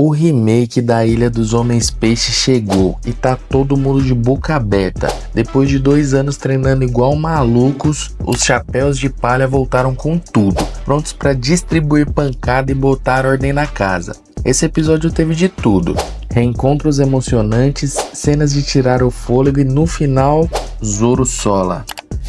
O remake da Ilha dos Homens Peixe chegou e tá todo mundo de boca aberta. Depois de 2 anos treinando igual malucos, os Chapéus de Palha voltaram com tudo, prontos para distribuir pancada e botar ordem na casa. Esse episódio teve de tudo: reencontros emocionantes, cenas de tirar o fôlego e no final, Zoro sola.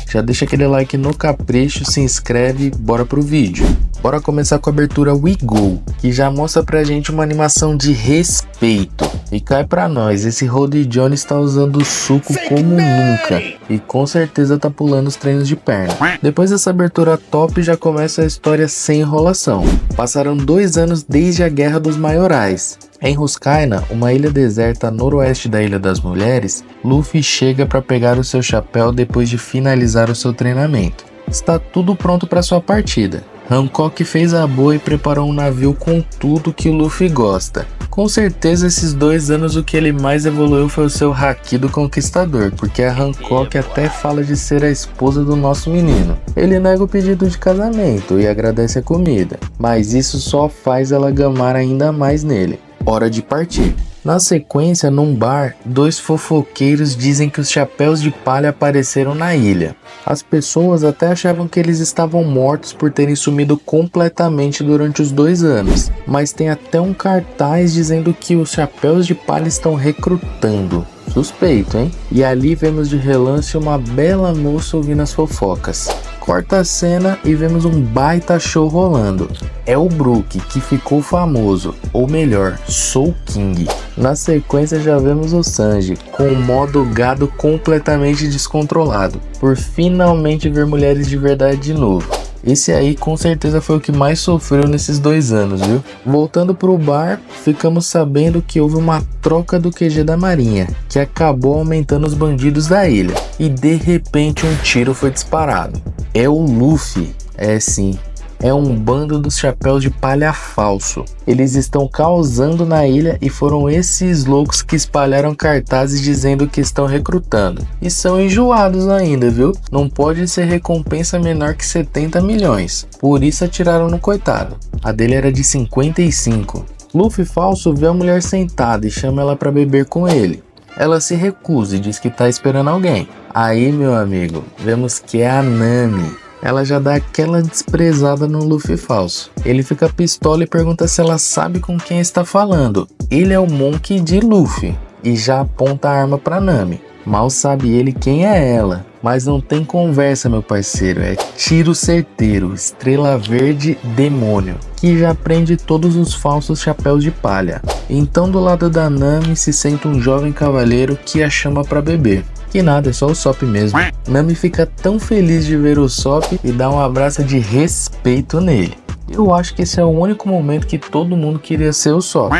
Já deixa aquele like no capricho, se inscreve e bora pro vídeo. Bora começar com a abertura We Go, que já mostra pra gente uma animação de respeito. E cai pra nós, esse Rody Jones está usando o suco como nunca. E com certeza tá pulando os treinos de perna. Depois dessa abertura top, já começa a história sem enrolação. Passaram 2 anos desde a Guerra dos Maiorais. Em Ruscaina, uma ilha deserta a noroeste da Ilha das Mulheres, Luffy chega para pegar o seu chapéu depois de finalizar o seu treinamento. Está tudo pronto para sua partida. Hancock fez a boa e preparou um navio com tudo que o Luffy gosta. Com certeza esses 2 anos o que ele mais evoluiu foi o seu haki do conquistador, porque a Hancock até fala de ser a esposa do nosso menino. Ele nega o pedido de casamento e agradece a comida, mas isso só faz ela gamar ainda mais nele. Hora de partir. Na sequência, num bar, 2 fofoqueiros dizem que os Chapéus de Palha apareceram na ilha. As pessoas até achavam que eles estavam mortos por terem sumido completamente durante os 2 anos, mas tem até um cartaz dizendo que os Chapéus de Palha estão recrutando. Suspeito, hein? E ali vemos de relance uma bela moça ouvindo as fofocas. Corta a cena e vemos um baita show rolando. É o Brook, que ficou famoso, ou melhor, Soul King. Na sequência já vemos o Sanji, com o modo gado completamente descontrolado, por finalmente ver mulheres de verdade de novo. Esse aí com certeza foi o que mais sofreu nesses 2 anos, viu? Voltando pro bar, ficamos sabendo que houve uma troca do QG da marinha, que acabou aumentando os bandidos da ilha, e de repente um tiro foi disparado. É o Luffy, sim, é um bando dos Chapéus de Palha falso. Eles estão causando na ilha e foram esses loucos que espalharam cartazes dizendo que estão recrutando. E são enjoados ainda, viu? Não pode ser recompensa menor que 70 milhões. Por isso atiraram no coitado. A dele era de 55. Luffy falso vê a mulher sentada e chama ela para beber com ele. Ela se recusa e diz que tá esperando alguém. Aí, meu amigo, vemos que é a Nami. Ela já dá aquela desprezada no Luffy falso. Ele fica pistola e pergunta se ela sabe com quem está falando. Ele é o Monkey de Luffy e já aponta a arma para Nami. Mal sabe ele quem é ela. Mas não tem conversa, meu parceiro. É tiro certeiro, estrela verde, demônio, que já prende todos os falsos Chapéus de Palha. Então do lado da Nami se senta um jovem cavaleiro que a chama para beber. Que nada, é só o Sop mesmo. Nami fica tão feliz de ver o Sop e dá um abraço de respeito nele. Eu acho que esse é o único momento que todo mundo queria ser o Sop.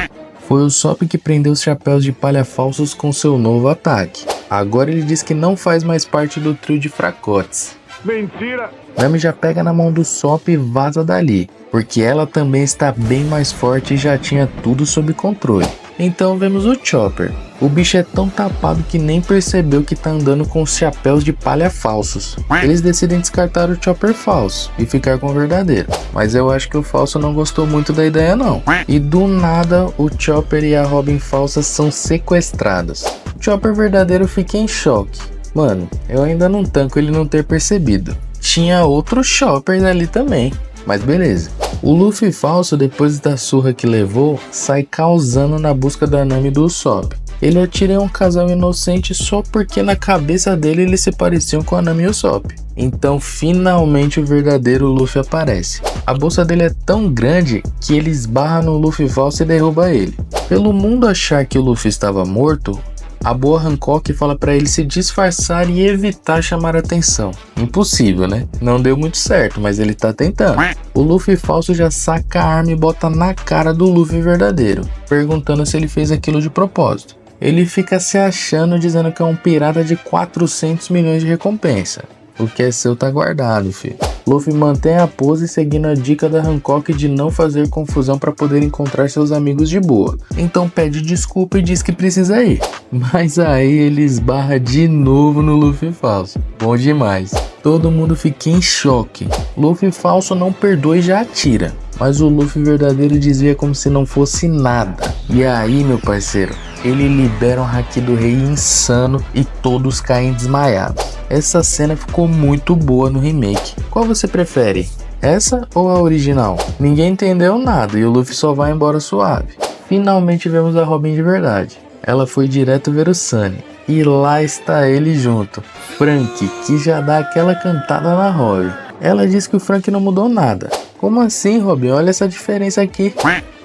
Foi o Sop que prendeu os Chapéus de Palha falsos com seu novo ataque. Agora ele diz que não faz mais parte do trio de fracotes. Mentira! Nami já pega na mão do Sop e vaza dali, porque ela também está bem mais forte e já tinha tudo sob controle. Então vemos o Chopper. O bicho é tão tapado que nem percebeu que tá andando com os Chapéus de Palha falsos. Eles decidem descartar o Chopper falso e ficar com o verdadeiro. Mas eu acho que o falso não gostou muito da ideia não. E do nada o Chopper e a Robin falsa são sequestrados. O Chopper verdadeiro fica em choque. Mano, eu ainda não tanco ele não ter percebido. Tinha outros Choppers ali também. Mas beleza. O Luffy falso, depois da surra que levou, sai causando na busca da Nami e do Usopp. Ele atira em um casal inocente só porque na cabeça dele eles se pareciam com a Nami e o Usopp. Então finalmente o verdadeiro Luffy aparece. A bolsa dele é tão grande que ele esbarra no Luffy falso e derruba ele. Pelo mundo achar que o Luffy estava morto, a boa Hancock fala para ele se disfarçar e evitar chamar atenção. Impossível, né? Não deu muito certo, mas ele tá tentando. O Luffy falso já saca a arma e bota na cara do Luffy verdadeiro, perguntando se ele fez aquilo de propósito. Ele fica se achando, dizendo que é um pirata de 400 milhões de recompensa. O que é seu tá guardado, filho. Luffy mantém a pose seguindo a dica da Hancock de não fazer confusão para poder encontrar seus amigos de boa. Então pede desculpa e diz que precisa ir. Mas aí ele esbarra de novo no Luffy falso. Bom demais. Todo mundo fica em choque. Luffy falso não perdoa e já atira. Mas o Luffy verdadeiro desvia como se não fosse nada. E aí, meu parceiro, ele libera um haki do rei insano e todos caem desmaiados. Essa cena ficou muito boa no remake. Qual você prefere? Essa ou a original? Ninguém entendeu nada e o Luffy só vai embora suave. Finalmente vemos a Robin de verdade. Ela foi direto ver o Sunny. E lá está ele junto. Franky, que já dá aquela cantada na Robin. Ela diz que o Franky não mudou nada. Como assim, Robin? Olha essa diferença aqui.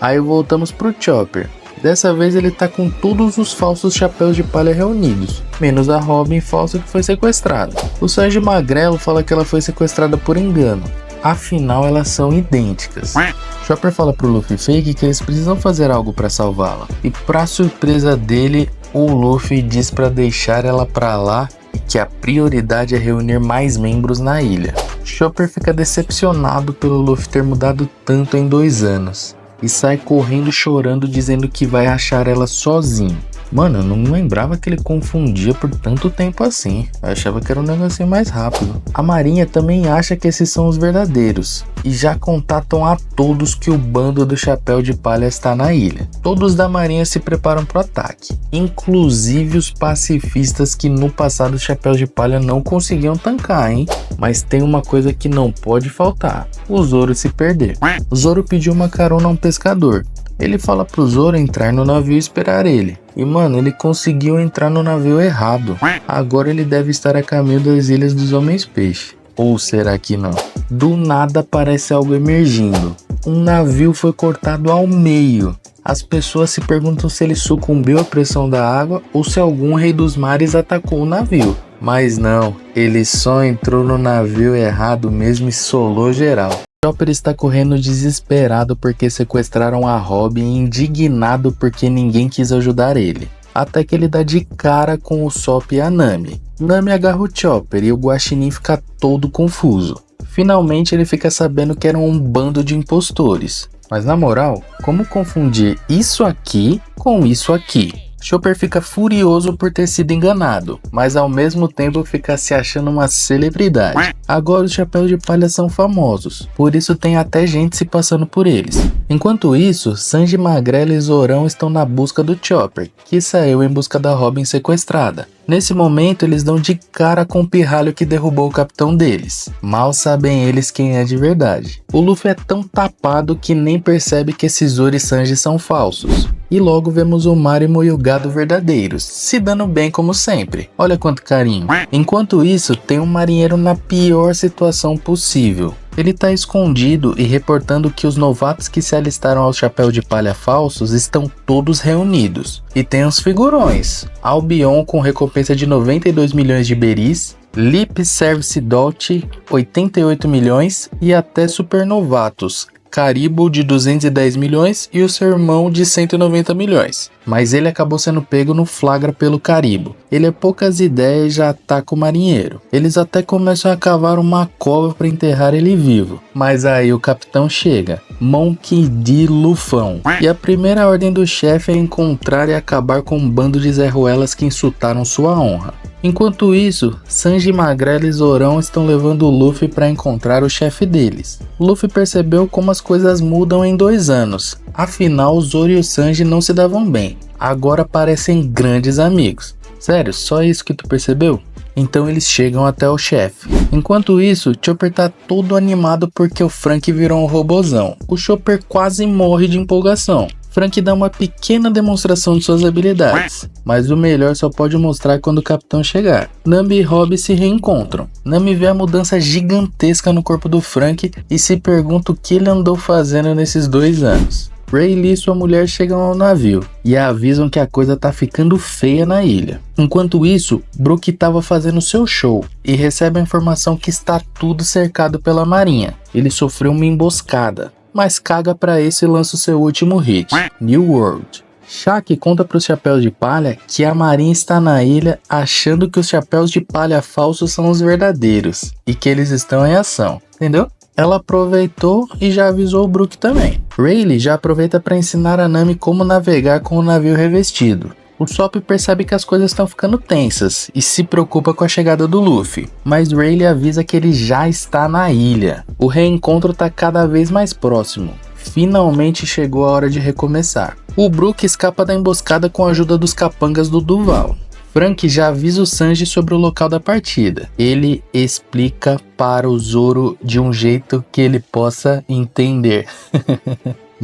Aí voltamos pro Chopper. Dessa vez ele tá com todos os falsos chapéus de palha reunidos, menos a Robin falsa que foi sequestrada. O Sanji Magrelo fala que ela foi sequestrada por engano. Afinal, elas são idênticas. Chopper fala pro Luffy Fake que eles precisam fazer algo para salvá-la. E pra surpresa dele, o Luffy diz para deixar ela pra lá e que a prioridade é reunir mais membros na ilha. Chopper fica decepcionado pelo Luffy ter mudado tanto em 2 anos. E sai correndo chorando dizendo que vai achar ela sozinho. Mano, eu não lembrava que ele confundia por tanto tempo assim. Eu achava que era um negocinho mais rápido. A marinha também acha que esses são os verdadeiros. E já contatam a todos que o bando do chapéu de palha está na ilha. Todos da marinha se preparam para o ataque. Inclusive os pacifistas que no passado os chapéus de palha não conseguiam tancar, hein? Mas tem uma coisa que não pode faltar. O Zoro se perder. O Zoro pediu uma carona a um pescador. Ele fala pro Zoro entrar no navio e esperar ele. E mano, ele conseguiu entrar no navio errado. Agora ele deve estar a caminho das Ilhas dos Homens Peixe. Ou será que não? Do nada aparece algo emergindo. Um navio foi cortado ao meio. As pessoas se perguntam se ele sucumbiu à pressão da água ou se algum rei dos mares atacou o navio. Mas não, ele só entrou no navio errado mesmo e solou geral. Chopper está correndo desesperado porque sequestraram a Robin e indignado porque ninguém quis ajudar ele. Até que ele dá de cara com o Sop e a Nami. Nami agarra o Chopper e o Guaxinim fica todo confuso. Finalmente ele fica sabendo que eram um bando de impostores. Mas na moral, como confundir isso aqui com isso aqui? Chopper fica furioso por ter sido enganado, mas ao mesmo tempo fica se achando uma celebridade. Agora os chapéus de palha são famosos, por isso tem até gente se passando por eles. Enquanto isso, Sanji Magrelo e Zorão estão na busca do Chopper, que saiu em busca da Robin sequestrada. Nesse momento eles dão de cara com o pirralho que derrubou o capitão deles. Mal sabem eles quem é de verdade. O Luffy é tão tapado que nem percebe que esses Zoro e Sanji são falsos. E logo vemos o Marimo e o Gado verdadeiros, se dando bem como sempre. Olha quanto carinho. Enquanto isso, tem um marinheiro na pior situação possível. Ele está escondido e reportando que os novatos que se alistaram ao chapéu de palha falsos estão todos reunidos. E tem os figurões. Albion com recompensa de 92 milhões de beris, Lip Service Dot 88 milhões e até supernovatos. Caribou de 210 milhões e o seu irmão de 190 milhões. Mas ele acabou sendo pego no flagra pelo Caribou. Ele é poucas ideias e já ataca o marinheiro. Eles até começam a cavar uma cova para enterrar ele vivo. Mas aí o capitão chega, Monkey D. Lufão. E a primeira ordem do chefe é encontrar e acabar com um bando de Zé Ruelas que insultaram sua honra. Enquanto isso, Sanji Magrelo e Zorão estão levando o Luffy para encontrar o chefe deles. O Luffy percebeu como as coisas mudam em 2 anos. Afinal, o Zoro e o Sanji não se davam bem. Agora parecem grandes amigos. Sério, só isso que tu percebeu? Então eles chegam até o chefe. Enquanto isso, Chopper tá todo animado porque o Franky virou um robozão. O Chopper quase morre de empolgação. Franky dá uma pequena demonstração de suas habilidades, mas o melhor só pode mostrar quando o capitão chegar. Nami e Robin se reencontram. Nami vê a mudança gigantesca no corpo do Franky e se pergunta o que ele andou fazendo nesses 2 anos. Rayleigh e sua mulher chegam ao navio e avisam que a coisa tá ficando feia na ilha. Enquanto isso, Brook estava fazendo seu show e recebe a informação que está tudo cercado pela marinha. Ele sofreu uma emboscada, mas caga pra isso e lança o seu último hit, New World. Shaq conta para os chapéus de palha que a marinha está na ilha achando que os chapéus de palha falsos são os verdadeiros e que eles estão em ação, entendeu? Ela aproveitou e já avisou o Brook também. Rayleigh já aproveita para ensinar a Nami como navegar com o navio revestido. O Sop percebe que as coisas estão ficando tensas e se preocupa com a chegada do Luffy, mas Rayleigh avisa que ele já está na ilha. O reencontro está cada vez mais próximo. finalmente chegou a hora de recomeçar. O Brook escapa da emboscada com a ajuda dos capangas do Duval. Frank já avisa o Sanji sobre o local da partida. Ele explica para o Zoro de um jeito que ele possa entender.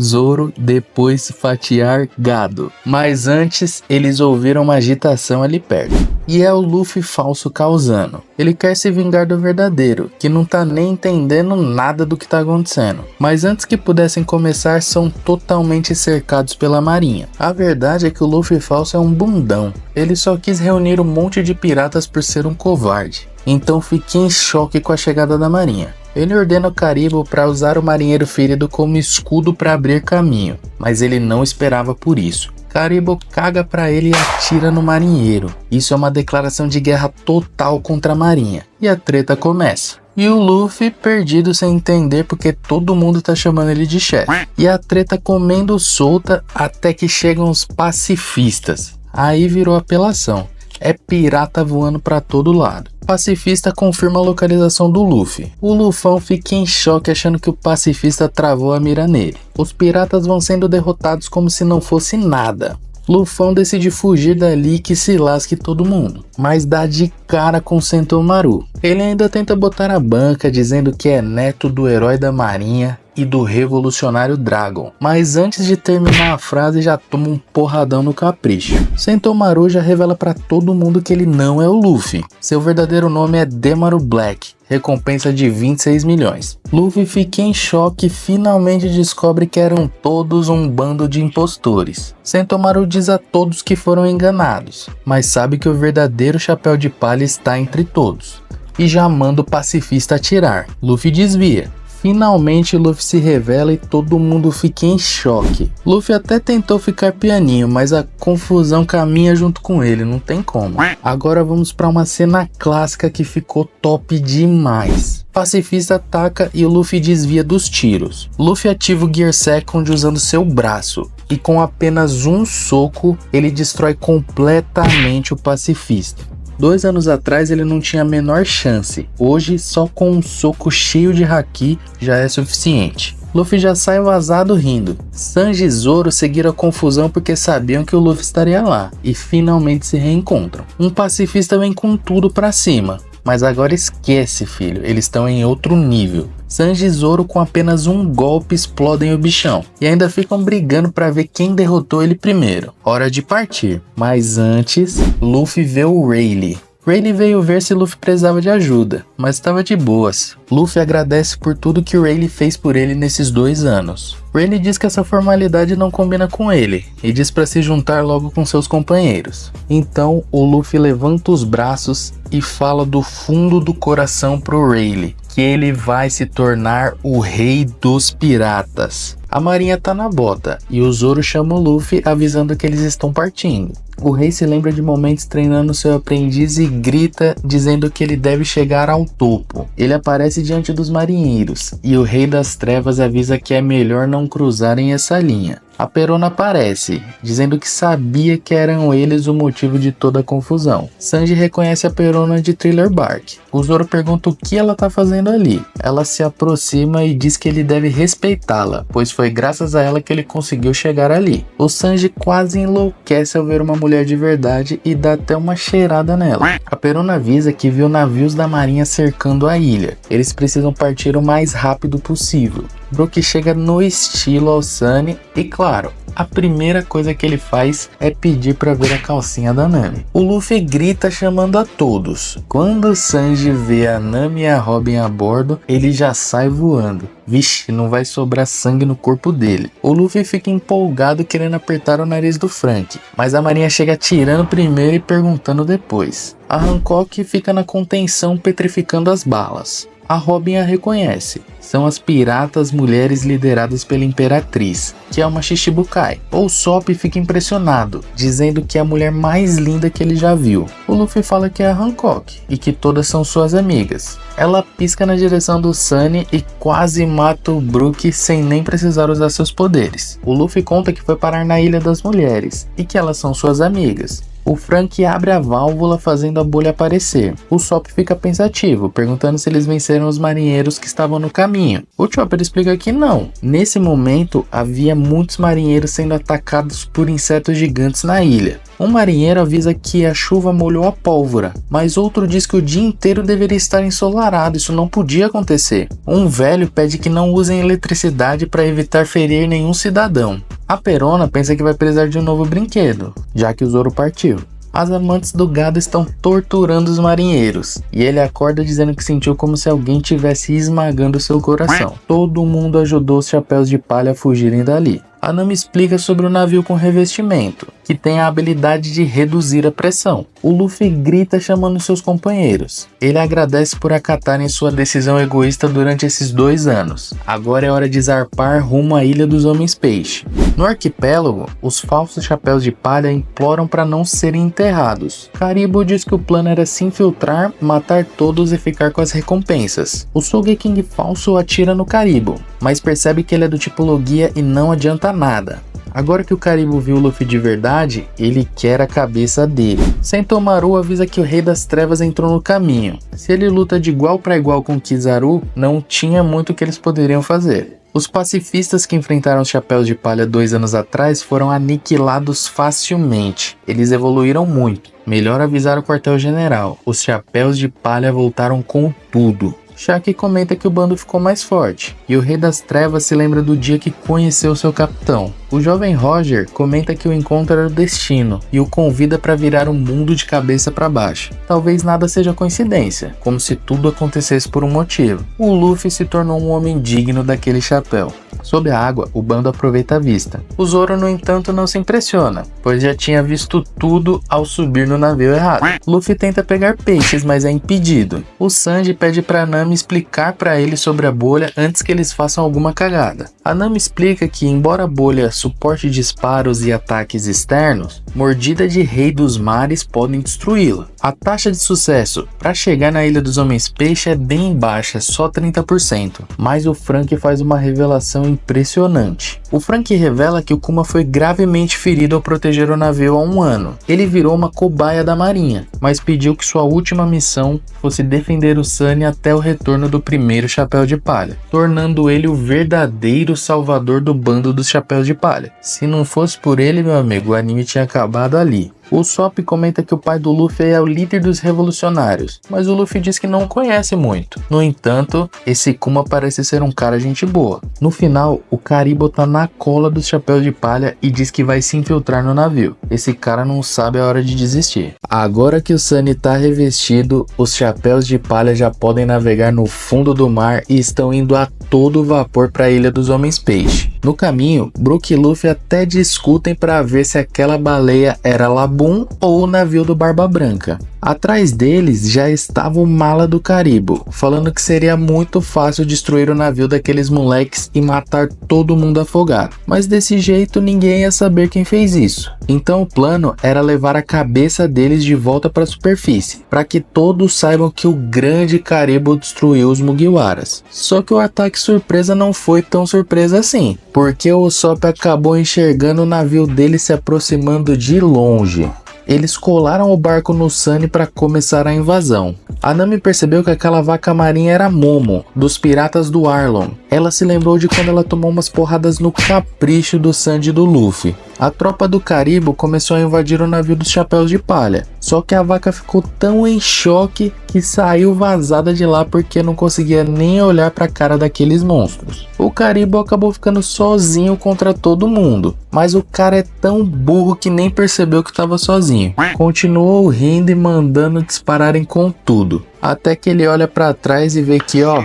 Zoro depois fatiar gado. Mas antes eles ouviram uma agitação ali perto. E é o Luffy falso causando. Ele quer se vingar do verdadeiro, que não tá nem entendendo nada do que tá acontecendo. Mas antes que pudessem começar, são totalmente cercados pela marinha. A verdade é que o Luffy falso é um bundão. Ele só quis reunir um monte de piratas por ser um covarde. Então fiquei em choque com a chegada da marinha. Ele ordena o Caribou para usar o marinheiro ferido como escudo para abrir caminho, mas ele não esperava por isso. Caribou caga para ele e atira no marinheiro. Isso é uma declaração de guerra total contra a marinha. E a treta começa. E o Luffy perdido sem entender porque todo mundo tá chamando ele de chefe. E a treta comendo solta até que chegam os pacifistas. Aí virou apelação. É pirata voando para todo lado. Pacifista confirma a localização do Luffy. O Lufão fica em choque achando que o pacifista travou a mira nele. Os piratas vão sendo derrotados como se não fosse nada. Lufão decide fugir dali e que se lasque todo mundo, mas dá de cara com Sentomaru. Ele ainda tenta botar a banca dizendo que é neto do herói da marinha e do revolucionário Dragon, mas antes de terminar a frase já toma um porradão no capricho. Sentomaru já revela pra todo mundo que ele não é o Luffy. Seu verdadeiro nome é Demaru Black, recompensa de 26 milhões. Luffy fica em choque e finalmente descobre que eram todos um bando de impostores. Sentomaru diz a todos que foram enganados, mas sabe que o verdadeiro chapéu de palha está entre todos, e já manda o pacifista atirar. Luffy desvia. Finalmente Luffy se revela e todo mundo fica em choque. Luffy até tentou ficar pianinho, mas a confusão caminha junto com ele, não tem como. Agora vamos para uma cena clássica que ficou top demais. Pacifista ataca e o Luffy desvia dos tiros. Luffy ativa o Gear Second usando seu braço. E com apenas um soco, ele destrói completamente o pacifista. 2 anos atrás ele não tinha a menor chance, hoje só com um soco cheio de haki já é suficiente. Luffy já sai vazado rindo. Sanji e Zoro seguiram a confusão porque sabiam que o Luffy estaria lá, e finalmente se reencontram. Um pacifista vem com tudo pra cima, mas agora esquece filho, eles estão em outro nível. Sanji e Zoro com apenas um golpe explodem o bichão, e ainda ficam brigando pra ver quem derrotou ele primeiro. Hora de partir, mas antes, Luffy vê o Rayleigh. Rayleigh veio ver se Luffy precisava de ajuda, mas estava de boas. Luffy agradece por tudo que Rayleigh fez por ele nesses 2 anos. Rayleigh diz que essa formalidade não combina com ele, e diz para se juntar logo com seus companheiros. Então o Luffy levanta os braços e fala do fundo do coração pro Rayleigh, que ele vai se tornar o rei dos piratas. A marinha tá na bota, e o Zoro chama o Luffy avisando que eles estão partindo. O rei se lembra de momentos treinando seu aprendiz e grita dizendo que ele deve chegar ao topo. Ele aparece diante dos marinheiros, e o rei das trevas avisa que é melhor não cruzarem essa linha. A Perona aparece, dizendo que sabia que eram eles o motivo de toda a confusão. Sanji reconhece a Perona de Thriller Bark. O Zoro pergunta o que ela tá fazendo ali. Ela se aproxima e diz que ele deve respeitá-la, pois foi graças a ela que ele conseguiu chegar ali. O Sanji quase enlouquece ao ver uma mulher de verdade e dá até uma cheirada nela. A Perona avisa que viu navios da marinha cercando a ilha. Eles precisam partir o mais rápido possível. Brook chega no estilo ao Sunny e claro, a primeira coisa que ele faz é pedir para ver a calcinha da Nami. O Luffy grita chamando a todos. Quando o Sanji vê a Nami e a Robin a bordo, ele já sai voando. Vixe, não vai sobrar sangue no corpo dele. O Luffy fica empolgado querendo apertar o nariz do Frank, mas a marinha chega atirando primeiro e perguntando depois. A Hancock fica na contenção petrificando as balas. A Robin a reconhece. São as piratas mulheres lideradas pela Imperatriz, que é uma Shichibukai. O Sop fica impressionado, dizendo que é a mulher mais linda que ele já viu. O Luffy fala que é a Hancock e que todas são suas amigas. Ela pisca na direção do Sunny e quase mata o Brook sem nem precisar usar seus poderes. O Luffy conta que foi parar na Ilha das Mulheres e que elas são suas amigas. O Frank abre a válvula fazendo a bolha aparecer. O Sop fica pensativo, perguntando se eles venceram os marinheiros que estavam no caminho. O Chopper explica que não. Nesse momento, havia muitos marinheiros sendo atacados por insetos gigantes na ilha. Um marinheiro avisa que a chuva molhou a pólvora, mas outro diz que o dia inteiro deveria estar ensolarado, isso não podia acontecer. Um velho pede que não usem eletricidade para evitar ferir nenhum cidadão. A Perona pensa que vai precisar de um novo brinquedo, já que o Zoro partiu. As amantes do gado estão torturando os marinheiros, e ele acorda dizendo que sentiu como se alguém estivesse esmagando seu coração. Todo mundo ajudou os chapéus de palha a fugirem dali. A Nami explica sobre o navio com revestimento, que tem a habilidade de reduzir a pressão. O Luffy grita chamando seus companheiros. Ele agradece por acatarem sua decisão egoísta durante esses 2 anos. Agora é hora de zarpar rumo à Ilha dos Homens Peixe. No arquipélago, os falsos chapéus de palha imploram para não serem enterrados. Karibo diz que o plano era se infiltrar, matar todos e ficar com as recompensas. O Sogeking falso atira no Karibo, mas percebe que ele é do tipo Logia e não adianta nada. Agora que o Karibo viu o Luffy de verdade, ele quer a cabeça dele. Sentomaru avisa que o Rei das Trevas entrou no caminho. Se ele luta de igual para igual com Kizaru, não tinha muito que eles poderiam fazer. Os pacifistas que enfrentaram os chapéus de palha 2 anos atrás foram aniquilados facilmente. Eles evoluíram muito. Melhor avisar o quartel-general. Os chapéus de palha voltaram com tudo. Shaq comenta que o bando ficou mais forte, e o Rei das Trevas se lembra do dia que conheceu seu capitão. O jovem Roger comenta que o encontro era o destino, e o convida para virar o mundo de cabeça para baixo. Talvez nada seja coincidência, como se tudo acontecesse por um motivo. O Luffy se tornou um homem digno daquele chapéu. Sob a água, o bando aproveita a vista. O Zoro, no entanto, não se impressiona, pois já tinha visto tudo ao subir no navio errado. Luffy tenta pegar peixes, mas é impedido. O Sanji pede para Nami explicar para ele sobre a bolha antes que eles façam alguma cagada. A Nami explica que, embora a bolha suporte disparos e ataques externos, mordida de rei dos mares podem destruí-la. A taxa de sucesso para chegar na Ilha dos Homens Peixe é bem baixa, só 30%, mas o Frank faz uma revelação impressionante. O Frank revela que o Kuma foi gravemente ferido ao proteger o navio há 1 ano. Ele virou uma cobaia da marinha, mas pediu que sua última missão fosse defender o Sunny até o retorno do primeiro chapéu de palha, tornando ele o verdadeiro salvador do bando dos chapéus de palha. Se não fosse por ele, meu amigo, o anime tinha acabado ali. O Sop comenta que o pai do Luffy é o líder dos revolucionários, mas o Luffy diz que não o conhece muito. No entanto, esse Kuma parece ser um cara gente boa. No final, o Karibo tá na cola dos chapéus de palha e diz que vai se infiltrar no navio. Esse cara não sabe a hora de desistir. Agora que o Sunny tá revestido, os chapéus de palha já podem navegar no fundo do mar e estão indo a todo vapor para a Ilha dos Homens Peixe. No caminho, Brook e Luffy até discutem para ver se aquela baleia era Labum ou o navio do Barba Branca. Atrás deles já estava o Mala do Karibo, falando que seria muito fácil destruir o navio daqueles moleques e matar todo mundo afogado. Mas desse jeito ninguém ia saber quem fez isso. Então o plano era levar a cabeça deles de volta para a superfície, para que todos saibam que o grande Karibo destruiu os Mugiwaras. Só que o ataque surpresa não foi tão surpresa assim, porque o Usopp acabou enxergando o navio dele se aproximando de longe. Eles colaram o barco no Sunny para começar a invasão. A Nami percebeu que aquela vaca marinha era Momo, dos piratas do Arlong. Ela se lembrou de quando ela tomou umas porradas no capricho do Sanji e do Luffy. A tropa do Karibo começou a invadir o navio dos chapéus de palha. Só que a vaca ficou tão em choque que saiu vazada de lá porque não conseguia nem olhar para a cara daqueles monstros. O Karibo acabou ficando sozinho contra todo mundo, mas o cara é tão burro que nem percebeu que estava sozinho. Continuou rindo e mandando dispararem com tudo, até que ele olha para trás e vê que, ó,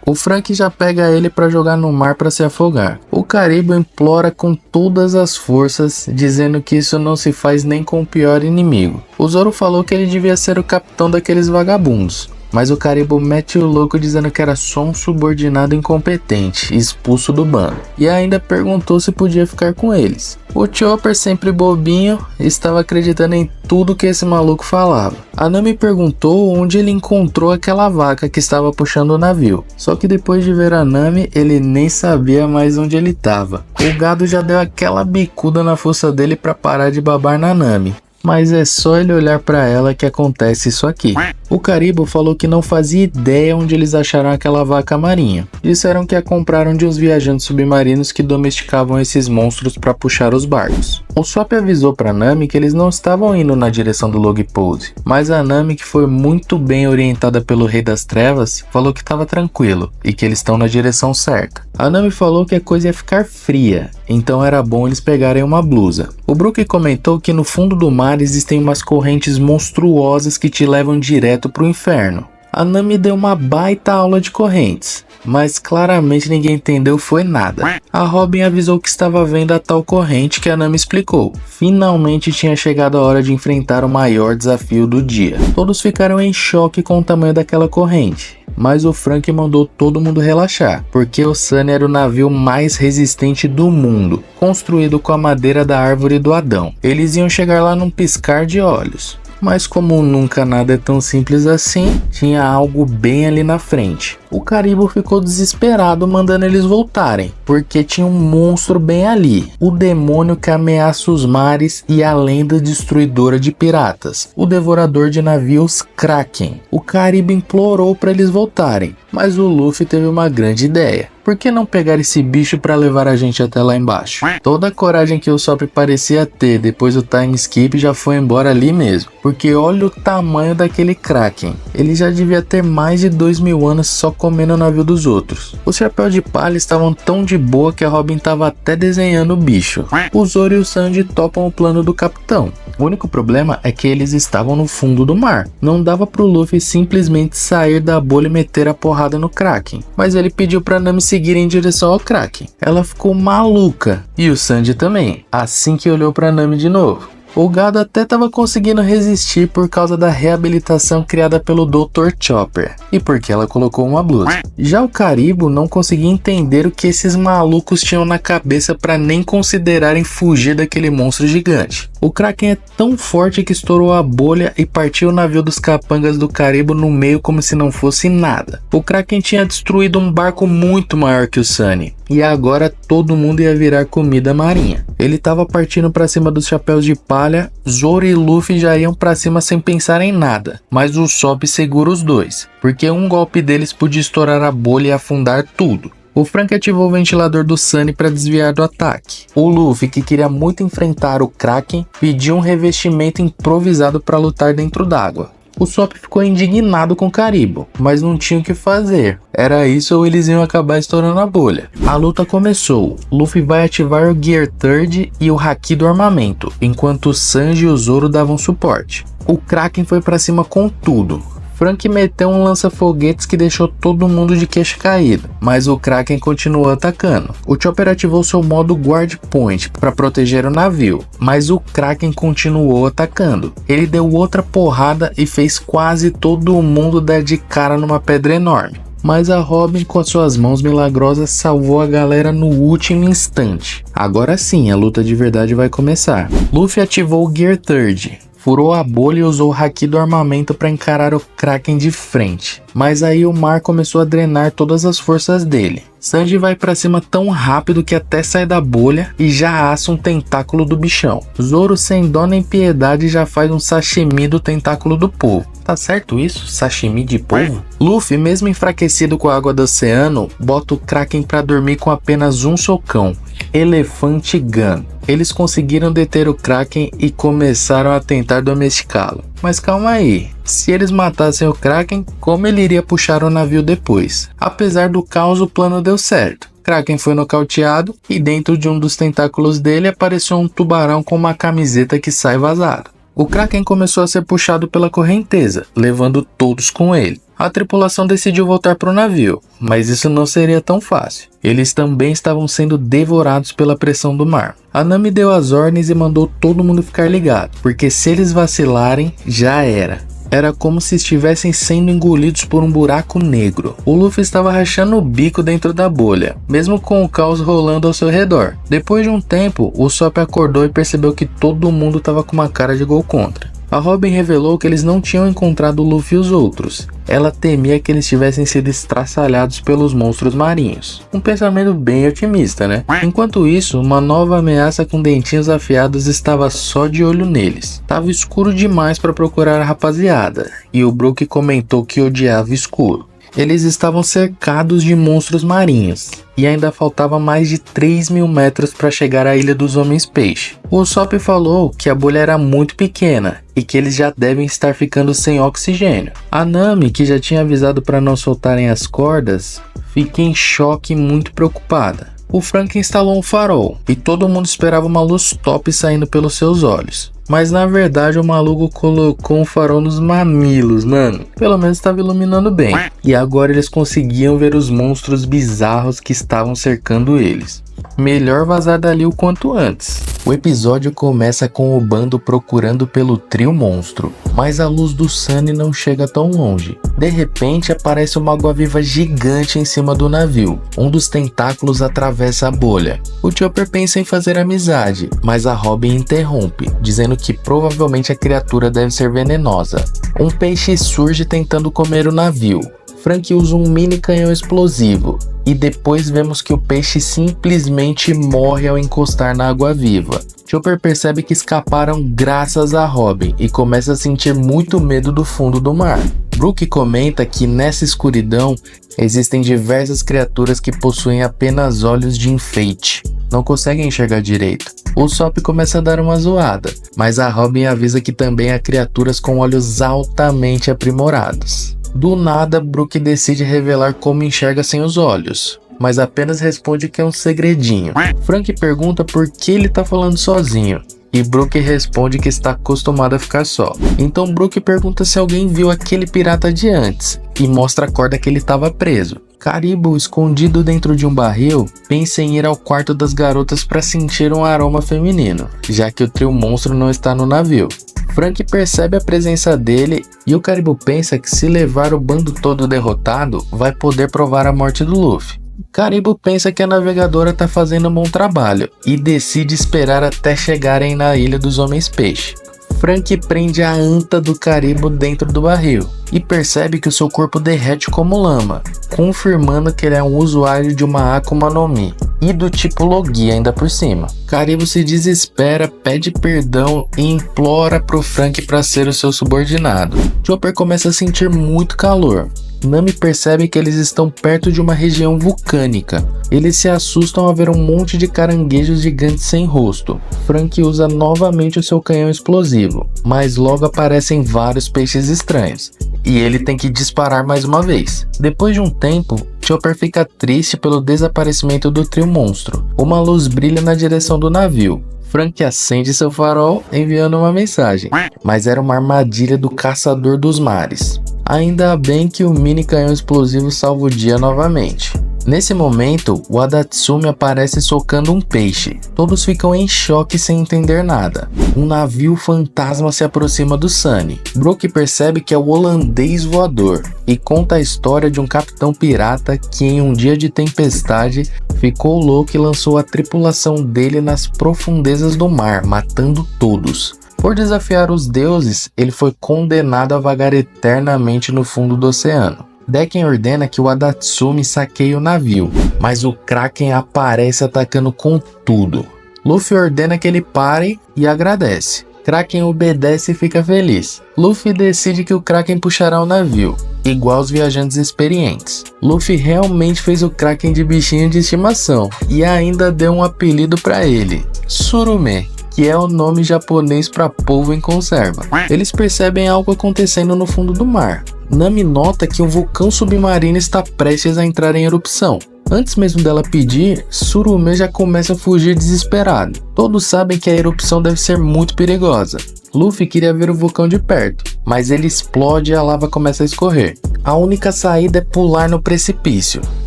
o Frank já pega ele para jogar no mar para se afogar. O Karibo implora com todas as forças, dizendo que isso não se faz nem com o pior inimigo. O Zoro falou que ele devia ser o capitão daqueles vagabundos, mas o Karibo mete o louco dizendo que era só um subordinado incompetente, expulso do bando, e ainda perguntou se podia ficar com eles. O Chopper, sempre bobinho, estava acreditando em tudo que esse maluco falava. A Nami perguntou onde ele encontrou aquela vaca que estava puxando o navio, só que depois de ver a Nami, ele nem sabia mais onde ele estava. O gado já deu aquela bicuda na fuça dele para parar de babar na Nami. mas é só ele olhar para ela que acontece isso aqui. O Caribou falou que não fazia ideia onde eles acharam aquela vaca marinha. Disseram que a compraram de uns viajantes submarinos que domesticavam esses monstros para puxar os barcos. O Sop avisou para Nami que eles não estavam indo na direção do Log Pose, mas a Nami, que foi muito bem orientada pelo Rei das Trevas, falou que estava tranquilo e que eles estão na direção certa. A Nami falou que a coisa ia ficar fria, então era bom eles pegarem uma blusa. O Brook comentou que no fundo do mar existem umas correntes monstruosas que te levam direto pro inferno. A Nami deu uma baita aula de correntes, mas claramente ninguém entendeu foi nada. A Robin avisou que estava vendo a tal corrente que a Nami explicou. Finalmente tinha chegado a hora de enfrentar o maior desafio do dia. Todos ficaram em choque com o tamanho daquela corrente, mas o Franky mandou todo mundo relaxar, porque o Sunny era o navio mais resistente do mundo, construído com a madeira da árvore do Adão. Eles iam chegar lá num piscar de olhos. Mas como nunca nada é tão simples assim, tinha algo bem ali na frente. O Caribou ficou desesperado mandando eles voltarem, porque tinha um monstro bem ali, o demônio que ameaça os mares e a lenda destruidora de piratas, o devorador de navios Kraken. O Caribou implorou para eles voltarem, mas o Luffy teve uma grande ideia. Por que não pegar esse bicho para levar a gente até lá embaixo? Toda a coragem que o Sop parecia ter depois do time skip já foi embora ali mesmo, porque olha o tamanho daquele Kraken. Ele já devia ter mais de 2000 anos só comendo o navio dos outros. Os chapéus de palha estavam tão de boa que a Robin estava até desenhando o bicho. O Zoro e o Sanji topam o plano do capitão. O único problema é que eles estavam no fundo do mar. Não dava pro Luffy simplesmente sair da bolha e meter a porrada no Kraken, mas ele pediu pra Nami seguir em direção ao Kraken. Ela ficou maluca, e o Sanji também, assim que olhou pra Nami de novo. O gado até estava conseguindo resistir por causa da reabilitação criada pelo Dr. Chopper e porque ela colocou uma blusa. Já o Caribou não conseguia entender o que esses malucos tinham na cabeça para nem considerarem fugir daquele monstro gigante. O Kraken é tão forte que estourou a bolha e partiu o navio dos capangas do Caribou no meio como se não fosse nada. O Kraken tinha destruído um barco muito maior que o Sunny, e agora todo mundo ia virar comida marinha. Ele estava partindo para cima dos chapéus de palha, Zoro e Luffy já iam para cima sem pensar em nada, mas o Sop segura os dois, porque um golpe deles podia estourar a bolha e afundar tudo. O Franky ativou o ventilador do Sunny para desviar do ataque. O Luffy, que queria muito enfrentar o Kraken, pediu um revestimento improvisado para lutar dentro d'água. O Sop ficou indignado com o Caribou, mas não tinha o que fazer. Era isso ou eles iam acabar estourando a bolha. A luta começou. Luffy vai ativar o Gear Third e o Haki do armamento, enquanto o Sanji e o Zoro davam suporte. O Kraken foi para cima com tudo. Franky meteu um lança-foguetes que deixou todo mundo de queixo caído, mas o Kraken continuou atacando. O Chopper ativou seu modo Guard Point para proteger o navio, mas o Kraken continuou atacando. Ele deu outra porrada e fez quase todo mundo dar de cara numa pedra enorme. Mas a Robin, com as suas mãos milagrosas, salvou a galera no último instante. Agora sim, a luta de verdade vai começar. Luffy ativou o Gear Third, furou a bolha e usou o Haki do armamento para encarar o Kraken de frente. Mas aí o mar começou a drenar todas as forças dele. Sanji vai para cima tão rápido que até sai da bolha e já assa um tentáculo do bichão. Zoro, sem dó nem piedade, já faz um sashimi do tentáculo do povo. Tá certo isso? Sashimi de polvo? Luffy, mesmo enfraquecido com a água do oceano, bota o Kraken para dormir com apenas um socão. Elefante Gun. Eles conseguiram deter o Kraken e começaram a tentar domesticá-lo. Mas calma aí, se eles matassem o Kraken, como ele iria puxar o navio depois? Apesar do caos, o plano deu certo. Kraken foi nocauteado e dentro de um dos tentáculos dele apareceu um tubarão com uma camiseta que sai vazada. O Kraken começou a ser puxado pela correnteza, levando todos com ele. A tripulação decidiu voltar para o navio, mas isso não seria tão fácil. Eles também estavam sendo devorados pela pressão do mar. A Nami deu as ordens e mandou todo mundo ficar ligado, porque se eles vacilarem, já era. Era como se estivessem sendo engolidos por um buraco negro. O Luffy estava rachando o bico dentro da bolha, mesmo com o caos rolando ao seu redor. Depois de um tempo, o Sop acordou e percebeu que todo mundo estava com uma cara de gol contra. A Robin revelou que eles não tinham encontrado o Luffy e os outros. Ela temia que eles tivessem sido estraçalhados pelos monstros marinhos. Um pensamento bem otimista, né? Enquanto isso, uma nova ameaça com dentinhos afiados estava só de olho neles. Tava escuro demais para procurar a rapaziada, e o Brook comentou que odiava escuro. Eles estavam cercados de monstros marinhos, e ainda faltava mais de 3.000 metros para chegar à Ilha dos Homens Peixe. O Usopp falou que a bolha era muito pequena, e que eles já devem estar ficando sem oxigênio. A Nami, que já tinha avisado para não soltarem as cordas, fica em choque e muito preocupada. O Frank instalou um farol, e todo mundo esperava uma luz top saindo pelos seus olhos. Mas na verdade o maluco colocou um farol nos mamilos, mano. Pelo menos estava iluminando bem. E agora eles conseguiam ver os monstros bizarros que estavam cercando eles. Melhor vazar dali o quanto antes. O episódio começa com o bando procurando pelo trio monstro, mas a luz do Sunny não chega tão longe. De repente aparece uma água-viva gigante em cima do navio. Um dos tentáculos atravessa a bolha. O Chopper pensa em fazer amizade, mas a Robin interrompe, dizendo que provavelmente a criatura deve ser venenosa. Um peixe surge tentando comer o navio. Frank usa um mini canhão explosivo, e depois vemos que o peixe simplesmente morre ao encostar na água-viva. Chopper percebe que escaparam graças a Robin e começa a sentir muito medo do fundo do mar. Brook comenta que nessa escuridão existem diversas criaturas que possuem apenas olhos de enfeite, não conseguem enxergar direito. O Usopp começa a dar uma zoada, mas a Robin avisa que também há criaturas com olhos altamente aprimorados. Do nada, Brook decide revelar como enxerga sem os olhos, mas apenas responde que é um segredinho. Frank pergunta por que ele tá falando sozinho, e Brook responde que está acostumado a ficar só. Então Brook pergunta se alguém viu aquele pirata de antes, e mostra a corda que ele estava preso. Caribou, escondido dentro de um barril, pensa em ir ao quarto das garotas para sentir um aroma feminino, já que o trio monstro não está no navio. Frank percebe a presença dele e o Caribou pensa que se levar o bando todo derrotado, vai poder provar a morte do Luffy. Caribou pensa que a navegadora está fazendo um bom trabalho e decide esperar até chegarem na Ilha dos Homens Peixe. Frank prende a anta do Caribou dentro do barril e percebe que o seu corpo derrete como lama, confirmando que ele é um usuário de uma Akuma no Mi e do tipo Logia ainda por cima. Caribou se desespera, pede perdão e implora pro Frank para ser o seu subordinado. Chopper começa a sentir muito calor. Nami percebe que eles estão perto de uma região vulcânica. Eles se assustam ao ver um monte de caranguejos gigantes sem rosto. Frank usa novamente o seu canhão explosivo, mas logo aparecem vários peixes estranhos, e ele tem que disparar mais uma vez. Depois de um tempo, Chopper fica triste pelo desaparecimento do trio monstro. Uma luz brilha na direção do navio. Frank acende seu farol enviando uma mensagem, mas era uma armadilha do Caçador dos Mares. Ainda bem que o mini canhão explosivo salva o dia novamente. Nesse momento, o Adatsumi aparece socando um peixe. Todos ficam em choque sem entender nada. Um navio fantasma se aproxima do Sunny. Brook percebe que é o holandês voador e conta a história de um capitão pirata que em um dia de tempestade ficou louco e lançou a tripulação dele nas profundezas do mar, matando todos. Por desafiar os deuses, ele foi condenado a vagar eternamente no fundo do oceano. Decken ordena que o Adatsumi saqueie o navio, mas o Kraken aparece atacando com tudo. Luffy ordena que ele pare e agradece. Kraken obedece e fica feliz. Luffy decide que o Kraken puxará o navio, igual os viajantes experientes. Luffy realmente fez o Kraken de bichinho de estimação e ainda deu um apelido para ele, Surume, que é o nome japonês para polvo em conserva. Eles percebem algo acontecendo no fundo do mar. Nami nota que um vulcão submarino está prestes a entrar em erupção. Antes mesmo dela pedir, Surume já começa a fugir desesperado. Todos sabem que a erupção deve ser muito perigosa. Luffy queria ver o vulcão de perto, mas ele explode e a lava começa a escorrer. A única saída é pular no precipício.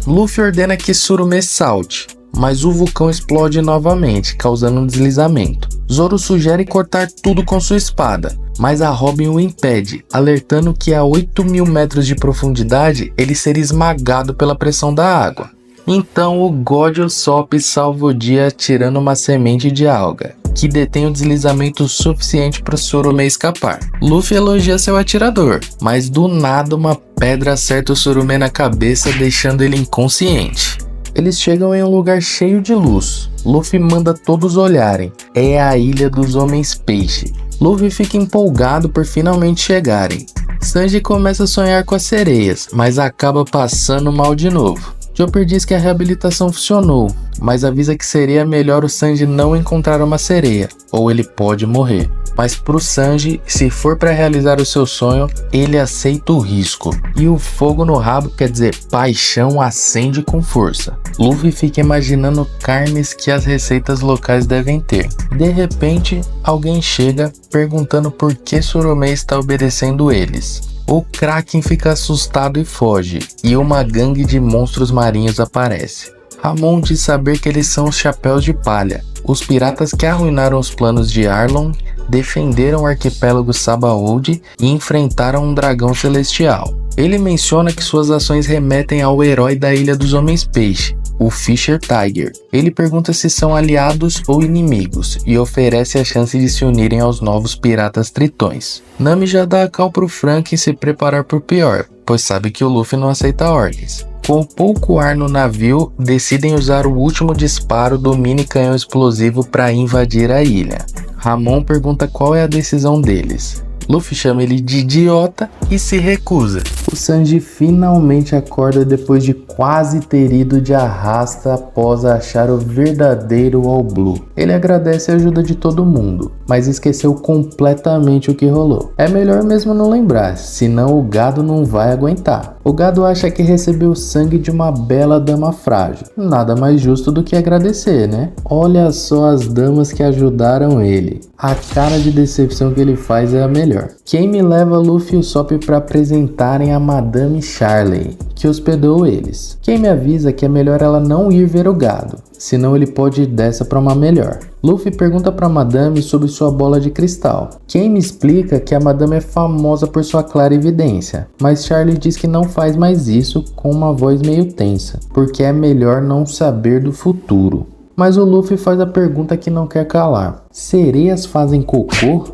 Luffy ordena que Surume salte, mas o vulcão explode novamente, causando um deslizamento. Zoro sugere cortar tudo com sua espada, mas a Robin o impede, alertando que a 8.000 metros de profundidade ele seria esmagado pela pressão da água. Então o God Usopp salva o dia tirando uma semente de alga. que detém o deslizamento suficiente para Surumê escapar. Luffy elogia seu atirador, mas do nada uma pedra acerta o Surumê na cabeça, deixando ele inconsciente. Eles chegam em um lugar cheio de luz. Luffy manda todos olharem. É a Ilha dos Homens Peixe. Luffy fica empolgado por finalmente chegarem. Sanji começa a sonhar com as sereias, mas acaba passando mal de novo. Chopper diz que a reabilitação funcionou, mas avisa que seria melhor o Sanji não encontrar uma sereia, ou ele pode morrer. Mas pro Sanji, se for para realizar o seu sonho, ele aceita o risco. E o fogo no rabo, quer dizer, paixão, acende com força. Luffy fica imaginando carnes que as receitas locais devem ter. De repente, alguém chega perguntando por que Surumê está obedecendo eles. O Kraken fica assustado e foge, e uma gangue de monstros marinhos aparece. Ramon diz saber que eles são os Chapéus de Palha, os piratas que arruinaram os planos de Arlong, defenderam o arquipélago Sabaody e enfrentaram um dragão celestial. Ele menciona que suas ações remetem ao herói da Ilha dos Homens Peixe, o Fisher Tiger. Ele pergunta se são aliados ou inimigos e oferece a chance de se unirem aos novos piratas tritões. Nami já dá a cal pro Frank se preparar pro pior, pois sabe que o Luffy não aceita ordens. Com pouco ar no navio, decidem usar o último disparo do mini canhão explosivo para invadir a ilha. Ramon pergunta qual é a decisão deles. Luffy chama ele de idiota e se recusa. O Sanji finalmente acorda depois de quase ter ido de arrasta após achar o verdadeiro All Blue. Ele agradece a ajuda de todo mundo, mas esqueceu completamente o que rolou. É melhor mesmo não lembrar, senão o gado não vai aguentar. O gado acha que recebeu o sangue de uma bela dama frágil. Nada mais justo do que agradecer, né? Olha só as damas que ajudaram ele. A cara de decepção que ele faz é a melhor. Kame leva Luffy e Usopp para apresentarem a Madame Charley, que hospedou eles. Kame avisa que é melhor ela não ir ver o gado, senão ele pode ir dessa para uma melhor. Luffy pergunta para Madame sobre sua bola de cristal. Kame explica que a Madame é famosa por sua clarividência, mas Charlie diz que não faz mais isso, com uma voz meio tensa, porque é melhor não saber do futuro. Mas o Luffy faz a pergunta que não quer calar. Sereias fazem cocô?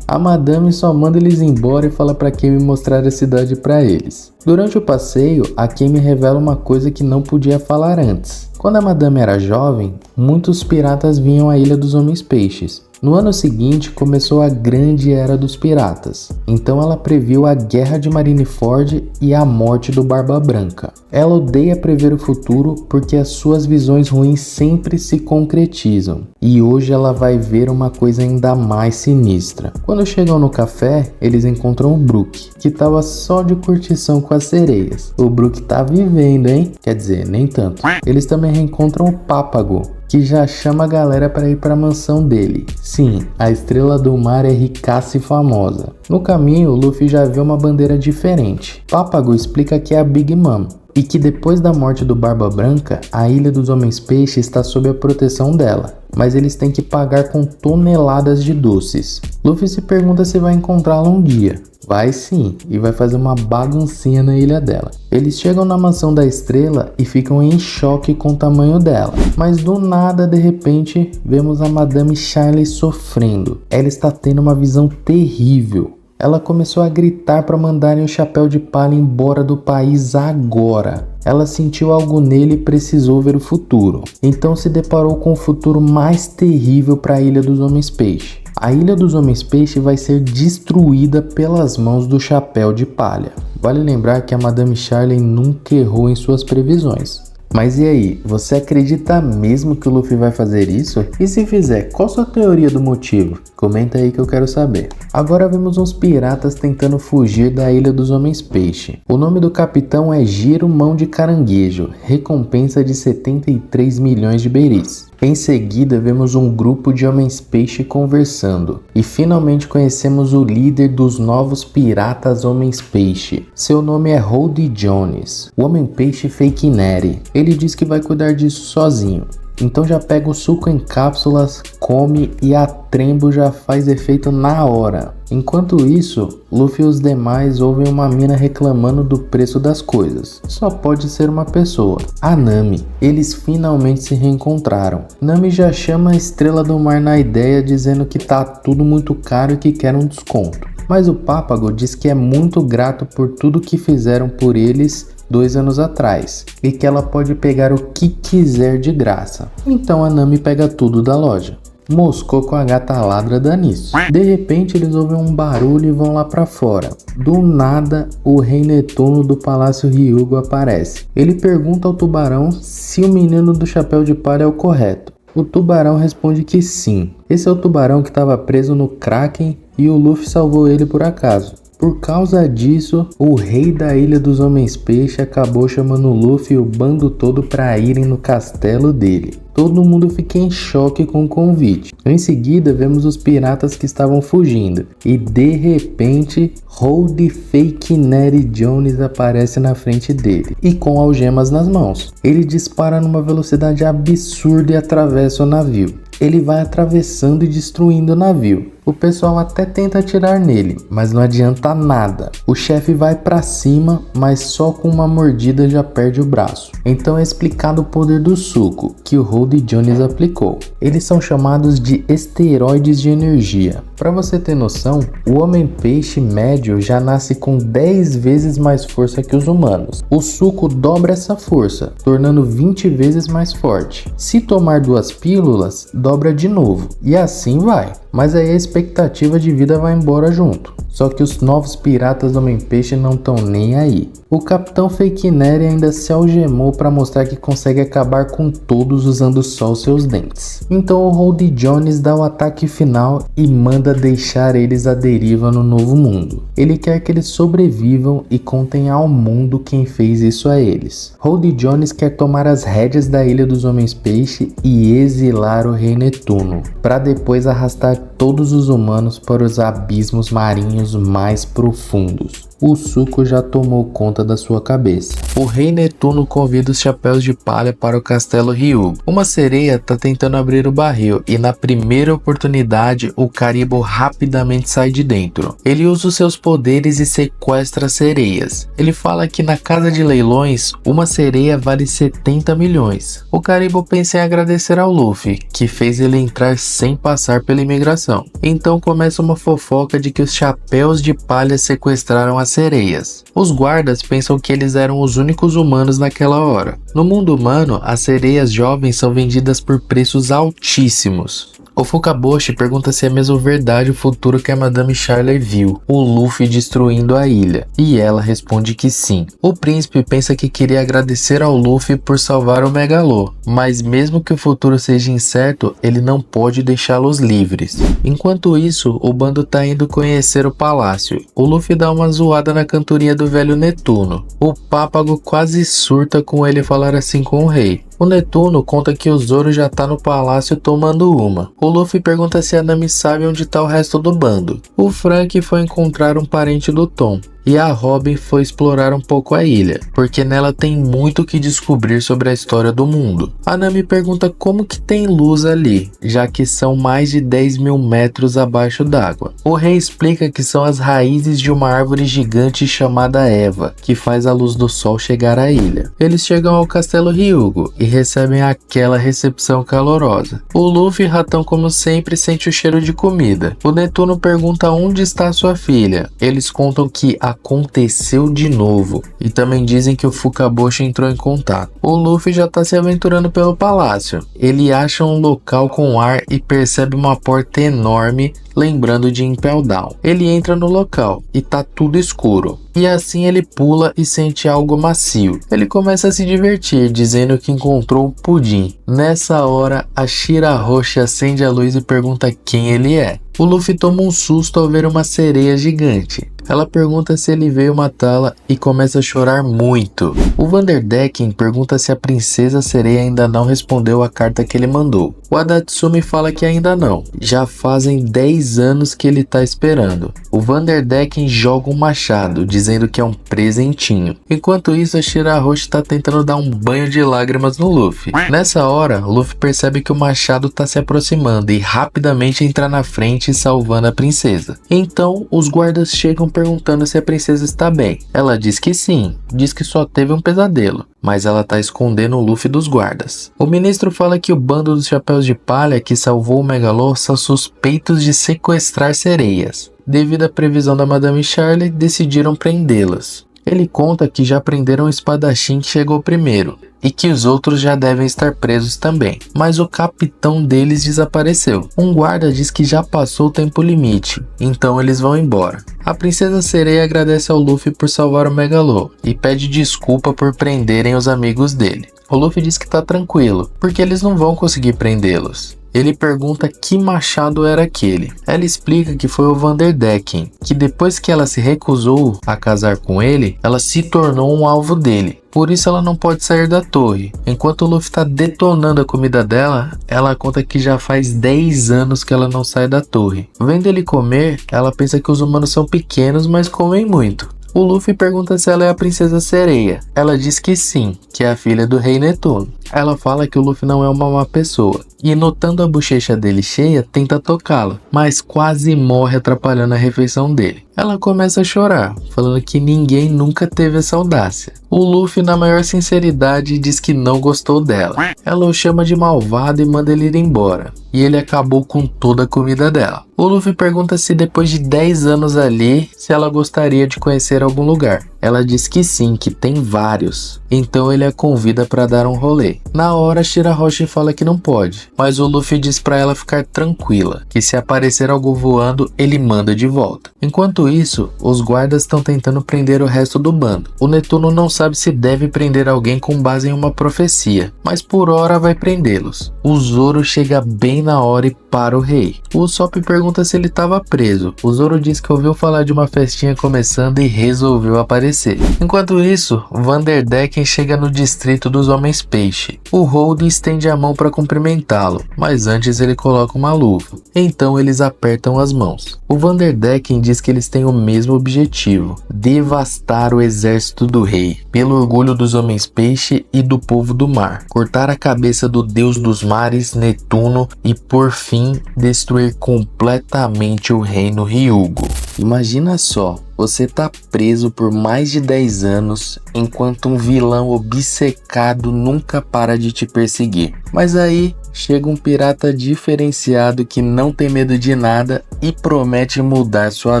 A Madame só manda eles embora e fala para Kame mostrar a cidade para eles. Durante o passeio, a Kame revela uma coisa que não podia falar antes. Quando a Madame era jovem, muitos piratas vinham à Ilha dos Homens Peixes. No ano seguinte, começou a Grande Era dos Piratas, então ela previu a Guerra de Marineford e a morte do Barba Branca. Ela odeia prever o futuro porque as suas visões ruins sempre se concretizam, e hoje ela vai ver uma coisa ainda mais sinistra. Quando chegam no café, eles encontram o Brook, que estava só de curtição com as sereias. O Brook tá vivendo, hein? Quer dizer, nem tanto. Eles também reencontram o Pápago, que já chama a galera para ir para a mansão dele. Sim, a estrela do mar é ricaça e famosa. No caminho, Luffy já vê uma bandeira diferente. Pápago explica que é a Big Mom, e que depois da morte do Barba Branca, a Ilha dos Homens Peixe está sob a proteção dela, mas eles têm que pagar com toneladas de doces. Luffy se pergunta se vai encontrá-la um dia. Vai sim, e vai fazer uma baguncinha na ilha dela. Eles chegam na mansão da estrela e ficam em choque com o tamanho dela. Mas do nada, de repente, vemos a Madame Charley sofrendo. Ela está tendo uma visão terrível. Ela começou a gritar para mandarem o Chapéu de Palha embora do país agora. Ela sentiu algo nele e precisou ver o futuro. Então se deparou com o futuro mais terrível para a Ilha dos Homens Peixe. A Ilha dos Homens Peixe vai ser destruída pelas mãos do Chapéu de Palha. Vale lembrar que a Madame Charley nunca errou em suas previsões. Mas e aí, você acredita mesmo que o Luffy vai fazer isso? E se fizer, qual sua teoria do motivo? Comenta aí que eu quero saber. Agora vemos uns piratas tentando fugir da Ilha dos Homens Peixe. O nome do capitão é Giro Mão de Caranguejo, recompensa de 73 milhões de beris. Em seguida vemos um grupo de homens peixe conversando e finalmente conhecemos o líder dos novos piratas homens peixe. Seu nome é Holdie Jones, o homem peixe Fake Neri. Ele diz que vai cuidar disso sozinho. Então já pega o suco em cápsulas, come e a trembo já faz efeito na hora. Enquanto isso, Luffy e os demais ouvem uma mina reclamando do preço das coisas. Só pode ser uma pessoa, a Nami. Eles finalmente se reencontraram. Nami já chama a Estrela do Mar na ideia, dizendo que tá tudo muito caro e que quer um desconto. Mas o Papago diz que é muito grato por tudo que fizeram por eles 2 anos atrás e que ela pode pegar o que quiser de graça. Então a Nami pega tudo da loja. Moscou com a gata ladra dá nisso. De repente eles ouvem um barulho e vão lá pra fora. Do nada, o rei Netuno do Palácio Ryugu aparece. Ele pergunta ao tubarão se o menino do chapéu de palha é o correto. O tubarão responde que sim. Esse é o tubarão que estava preso no Kraken e o Luffy salvou ele por acaso. Por causa disso, o rei da Ilha dos Homens Peixe acabou chamando o Luffy e o bando todo para irem no castelo dele. Todo mundo fica em choque com o convite. Em seguida, vemos os piratas que estavam fugindo. E de repente, Hold Fake Natty Jones aparece na frente dele. E com algemas nas mãos. Ele dispara numa velocidade absurda e atravessa o navio. Ele vai atravessando e destruindo o navio. O pessoal até tenta atirar nele, mas não adianta nada. O chefe vai pra cima, mas só com uma mordida já perde o braço. Então é explicado o poder do suco que o Hold Jones aplicou. Eles são chamados de esteroides de energia. Para você ter noção, o homem-peixe médio já nasce com 10 vezes mais força que os humanos. O suco dobra essa força, tornando 20 vezes mais forte. Se tomar 2 pílulas, dobra de novo. E assim vai. Mas aí a expectativa de vida vai embora junto. Só que os novos piratas do Homem-Peixe não estão nem aí. O Capitão Fake Neri ainda se algemou para mostrar que consegue acabar com todos usando só os seus dentes. Então o Hold Jones dá o ataque final e manda deixar eles à deriva no novo mundo. Ele quer que eles sobrevivam e contem ao mundo quem fez isso a eles. Hold Jones quer tomar as rédeas da Ilha dos Homens-Peixe e exilar o Rei Netuno, para depois arrastar todos os humanos para os abismos marinhos mais profundos. O suco já tomou conta da sua cabeça. O Rei Netuno convida os chapéus de palha para o castelo Ryugu. Uma sereia está tentando abrir o barril e na primeira oportunidade o Karibo rapidamente sai de dentro. Ele usa os seus poderes e sequestra as sereias. Ele fala que na casa de leilões uma sereia vale 70 milhões. O Karibo pensa em agradecer ao Luffy, que fez ele entrar sem passar pela imigração. Então começa uma fofoca de que os chapéus de palha sequestraram as sereias. Os guardas pensam que eles eram os únicos humanos naquela hora. No mundo humano, as sereias jovens são vendidas por preços altíssimos. O Fukaboshi pergunta se é mesmo verdade o futuro que a Madame Charler viu, o Luffy destruindo a ilha, e ela responde que sim. O príncipe pensa que queria agradecer ao Luffy por salvar o Megalô, mas mesmo que o futuro seja incerto, ele não pode deixá-los livres. Enquanto isso, o bando tá indo conhecer o palácio. O Luffy dá uma zoada na cantoria do velho Netuno. O Papago quase surta com ele falar assim com o rei. O Netuno conta que o Zoro já tá no palácio tomando uma. O Luffy pergunta se a Nami sabe onde tá o resto do bando. O Frank foi encontrar um parente do Tom. E a Robin foi explorar um pouco a ilha, porque nela tem muito que descobrir sobre a história do mundo. A Nami pergunta como que tem luz ali, já que são mais de 10 mil metros abaixo d'água. O rei explica que são as raízes de uma árvore gigante chamada Eva, que faz a luz do sol chegar à ilha. Eles chegam ao castelo Ryugu e recebem aquela recepção calorosa. O Luffy, ratão como sempre, sente o cheiro de comida. O Netuno pergunta onde está sua filha. Eles contam que aconteceu de novo e também dizem que o Fukaboshi entrou em contato. O Luffy já está se aventurando pelo palácio. Ele acha um local com ar e percebe uma porta enorme, lembrando de Impel Down. Ele entra no local e tá tudo escuro. E assim ele pula e sente algo macio. Ele começa a se divertir, dizendo que encontrou o pudim. Nessa hora, a Shirahoshi acende a luz e pergunta quem ele é. O Luffy toma um susto ao ver uma sereia gigante. Ela pergunta se ele veio matá-la e começa a chorar muito. O Vanderdecken pergunta se a princesa sereia ainda não respondeu a carta que ele mandou. O Adatsumi fala que ainda não, já fazem 10 anos que ele tá esperando. O Vanderdecken joga um machado, dizendo que é um presentinho. Enquanto isso, a Shirahoshi tá tentando dar um banho de lágrimas no Luffy. Nessa hora, Luffy percebe que o machado tá se aproximando e rapidamente entra na frente salvando a princesa. Então, os guardas chegam perguntando se a princesa está bem. Ela diz que sim, diz que só teve um pesadelo, mas ela tá escondendo o Luffy dos guardas. O ministro fala que o bando dos Chapéus de Palha que salvou o Megalô são suspeitos de sequestrar sereias. Devido à previsão da Madame Charlie, decidiram prendê-las. Ele conta que já prenderam o espadachim que chegou primeiro, e que os outros já devem estar presos também, mas o capitão deles desapareceu. Um guarda diz que já passou o tempo limite, então eles vão embora. A princesa sereia agradece ao Luffy por salvar o Megalô e pede desculpa por prenderem os amigos dele. O Luffy diz que tá tranquilo, porque eles não vão conseguir prendê-los. Ele pergunta que machado era aquele. Ela explica que foi o Vanderdecken, que depois que ela se recusou a casar com ele, ela se tornou um alvo dele. Por isso ela não pode sair da torre. Enquanto o Luffy está detonando a comida dela, ela conta que já faz 10 anos que ela não sai da torre. Vendo ele comer, ela pensa que os humanos são pequenos, mas comem muito. O Luffy pergunta se ela é a princesa sereia. Ela diz que sim, que é a filha do rei Netuno. Ela fala que o Luffy não é uma má pessoa, e notando a bochecha dele cheia, tenta tocá-la, mas quase morre atrapalhando a refeição dele. Ela começa a chorar, falando que ninguém nunca teve essa audácia. O Luffy, na maior sinceridade, diz que não gostou dela. Ela o chama de malvado e manda ele ir embora, e ele acabou com toda a comida dela. O Luffy pergunta se depois de 10 anos ali, se ela gostaria de conhecer algum lugar. Ela diz que sim, que tem vários. Então ele a convida para dar um rolê. Na hora, Shirahoshi fala que não pode, mas o Luffy diz para ela ficar tranquila, que se aparecer algo voando, ele manda de volta. Enquanto isso, os guardas estão tentando prender o resto do bando. O Netuno não sabe se deve prender alguém com base em uma profecia, mas por hora vai prendê-los. O Zoro chega bem na hora e para o rei. O Usopp pergunta se ele estava preso. O Zoro diz que ouviu falar de uma festinha começando e resolveu aparecer. Enquanto isso, Vanderdecken chega no distrito dos Homens Peixe. O Holding estende a mão para cumprimentá-lo, mas antes ele coloca uma luva. Então eles apertam as mãos. O Vanderdecken diz que eles têm o mesmo objetivo: devastar o exército do rei, pelo orgulho dos Homens Peixe e do povo do mar, cortar a cabeça do deus dos mares, Netuno, e por fim destruir completamente o reino Ryugo. Imagina só, você tá preso por mais de 10 anos enquanto um vilão obcecado nunca para de te perseguir. Mas aí chega um pirata diferenciado que não tem medo de nada e promete mudar sua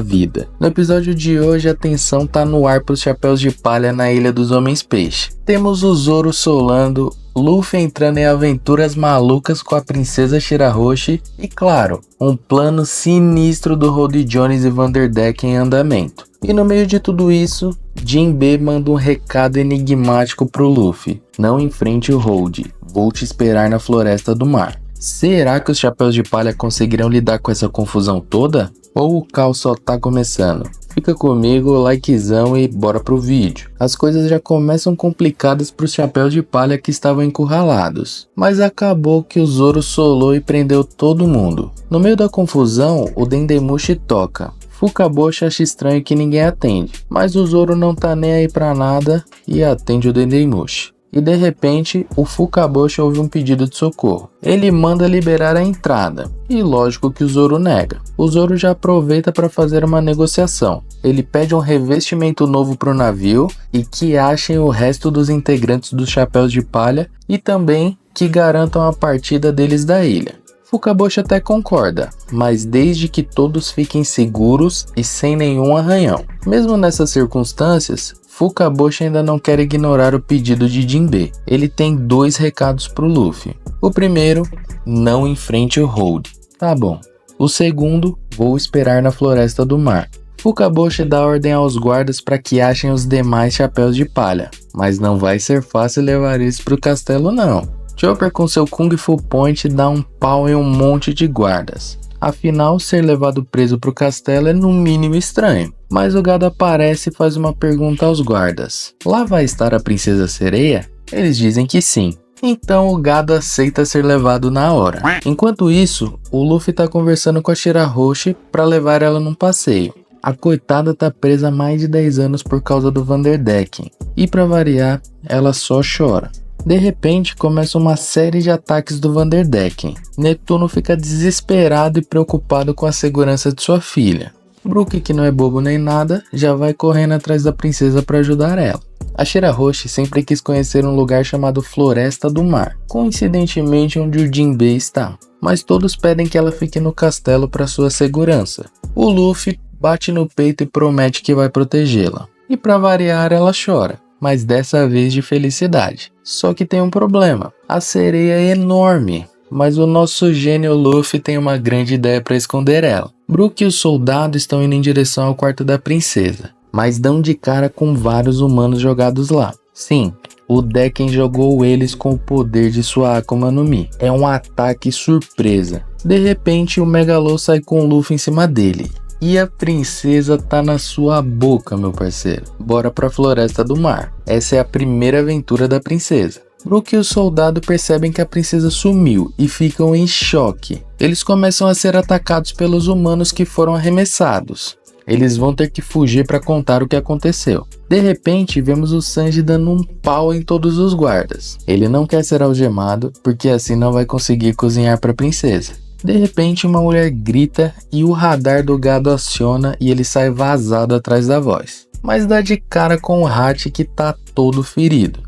vida. No episódio de hoje a tensão tá no ar pros Chapéus de Palha na Ilha dos Homens Peixe. Temos o Zoro solando, Luffy entrando em aventuras malucas com a princesa Shirahoshi e, claro, um plano sinistro do Rody Jones e Vanderdecken em andamento. E no meio de tudo isso, Jinbe manda um recado enigmático pro Luffy: não enfrente o Rody, vou te esperar na Floresta do Mar. Será que os Chapéus de Palha conseguirão lidar com essa confusão toda? Ou o caos só tá começando? Fica comigo, likezão e bora pro vídeo. As coisas já começam complicadas pros Chapéus de Palha que estavam encurralados, mas acabou que o Zoro solou e prendeu todo mundo. No meio da confusão, o Dendemushi toca. Fukaboshi acha estranho que ninguém atende, mas o Zoro não tá nem aí pra nada e atende o Dendemushi. E de repente, o Fukaboshi ouve um pedido de socorro. Ele manda liberar a entrada, e lógico que o Zoro nega. O Zoro já aproveita para fazer uma negociação. Ele pede um revestimento novo para o navio e que achem o resto dos integrantes dos Chapéus de Palha e também que garantam a partida deles da ilha. Fukaboshi até concorda, mas desde que todos fiquem seguros e sem nenhum arranhão. Mesmo nessas circunstâncias, Fukaboshi ainda não quer ignorar o pedido de Jinbe. Ele tem 2 recados pro Luffy. O primeiro, não enfrente o Rody. Tá bom. O segundo, vou esperar na Floresta do Mar. Fukaboshi dá ordem aos guardas para que achem os demais Chapéus de Palha, mas não vai ser fácil levar eles pro castelo não. Chopper com seu Kung Fu Point dá um pau em um monte de guardas. Afinal, ser levado preso para o castelo é no mínimo estranho. Mas o gado aparece e faz uma pergunta aos guardas. Lá vai estar a princesa sereia? Eles dizem que sim. Então o gado aceita ser levado na hora. Enquanto isso, o Luffy tá conversando com a Shirahoshi para levar ela num passeio. A coitada tá presa há mais de 10 anos por causa do Vanderdecken. E para variar, ela só chora. De repente, começa uma série de ataques do Vanderdecken. Netuno fica desesperado e preocupado com a segurança de sua filha. Brook, que não é bobo nem nada, já vai correndo atrás da princesa para ajudar ela. A Shirahoshi sempre quis conhecer um lugar chamado Floresta do Mar, coincidentemente onde o Jinbei está, mas todos pedem que ela fique no castelo para sua segurança. O Luffy bate no peito e promete que vai protegê-la. E para variar, ela chora, mas dessa vez de felicidade. Só que tem um problema, a sereia é enorme, mas o nosso gênio Luffy tem uma grande ideia para esconder ela. Brook e os soldados estão indo em direção ao quarto da princesa, mas dão de cara com vários humanos jogados lá. Sim, o Decken jogou eles com o poder de sua Akuma no Mi. É um ataque surpresa. De repente, o Megalô sai com o Luffy em cima dele. E a princesa tá na sua boca, meu parceiro. Bora pra Floresta do Mar. Essa é a primeira aventura da princesa. Brook e o soldado percebem que a princesa sumiu e ficam em choque. Eles começam a ser atacados pelos humanos que foram arremessados. Eles vão ter que fugir para contar o que aconteceu. De repente, vemos o Sanji dando um pau em todos os guardas. Ele não quer ser algemado, porque assim não vai conseguir cozinhar para a princesa. De repente, uma mulher grita e o radar do gado aciona e ele sai vazado atrás da voz. Mas dá de cara com o Hachi, que tá todo ferido.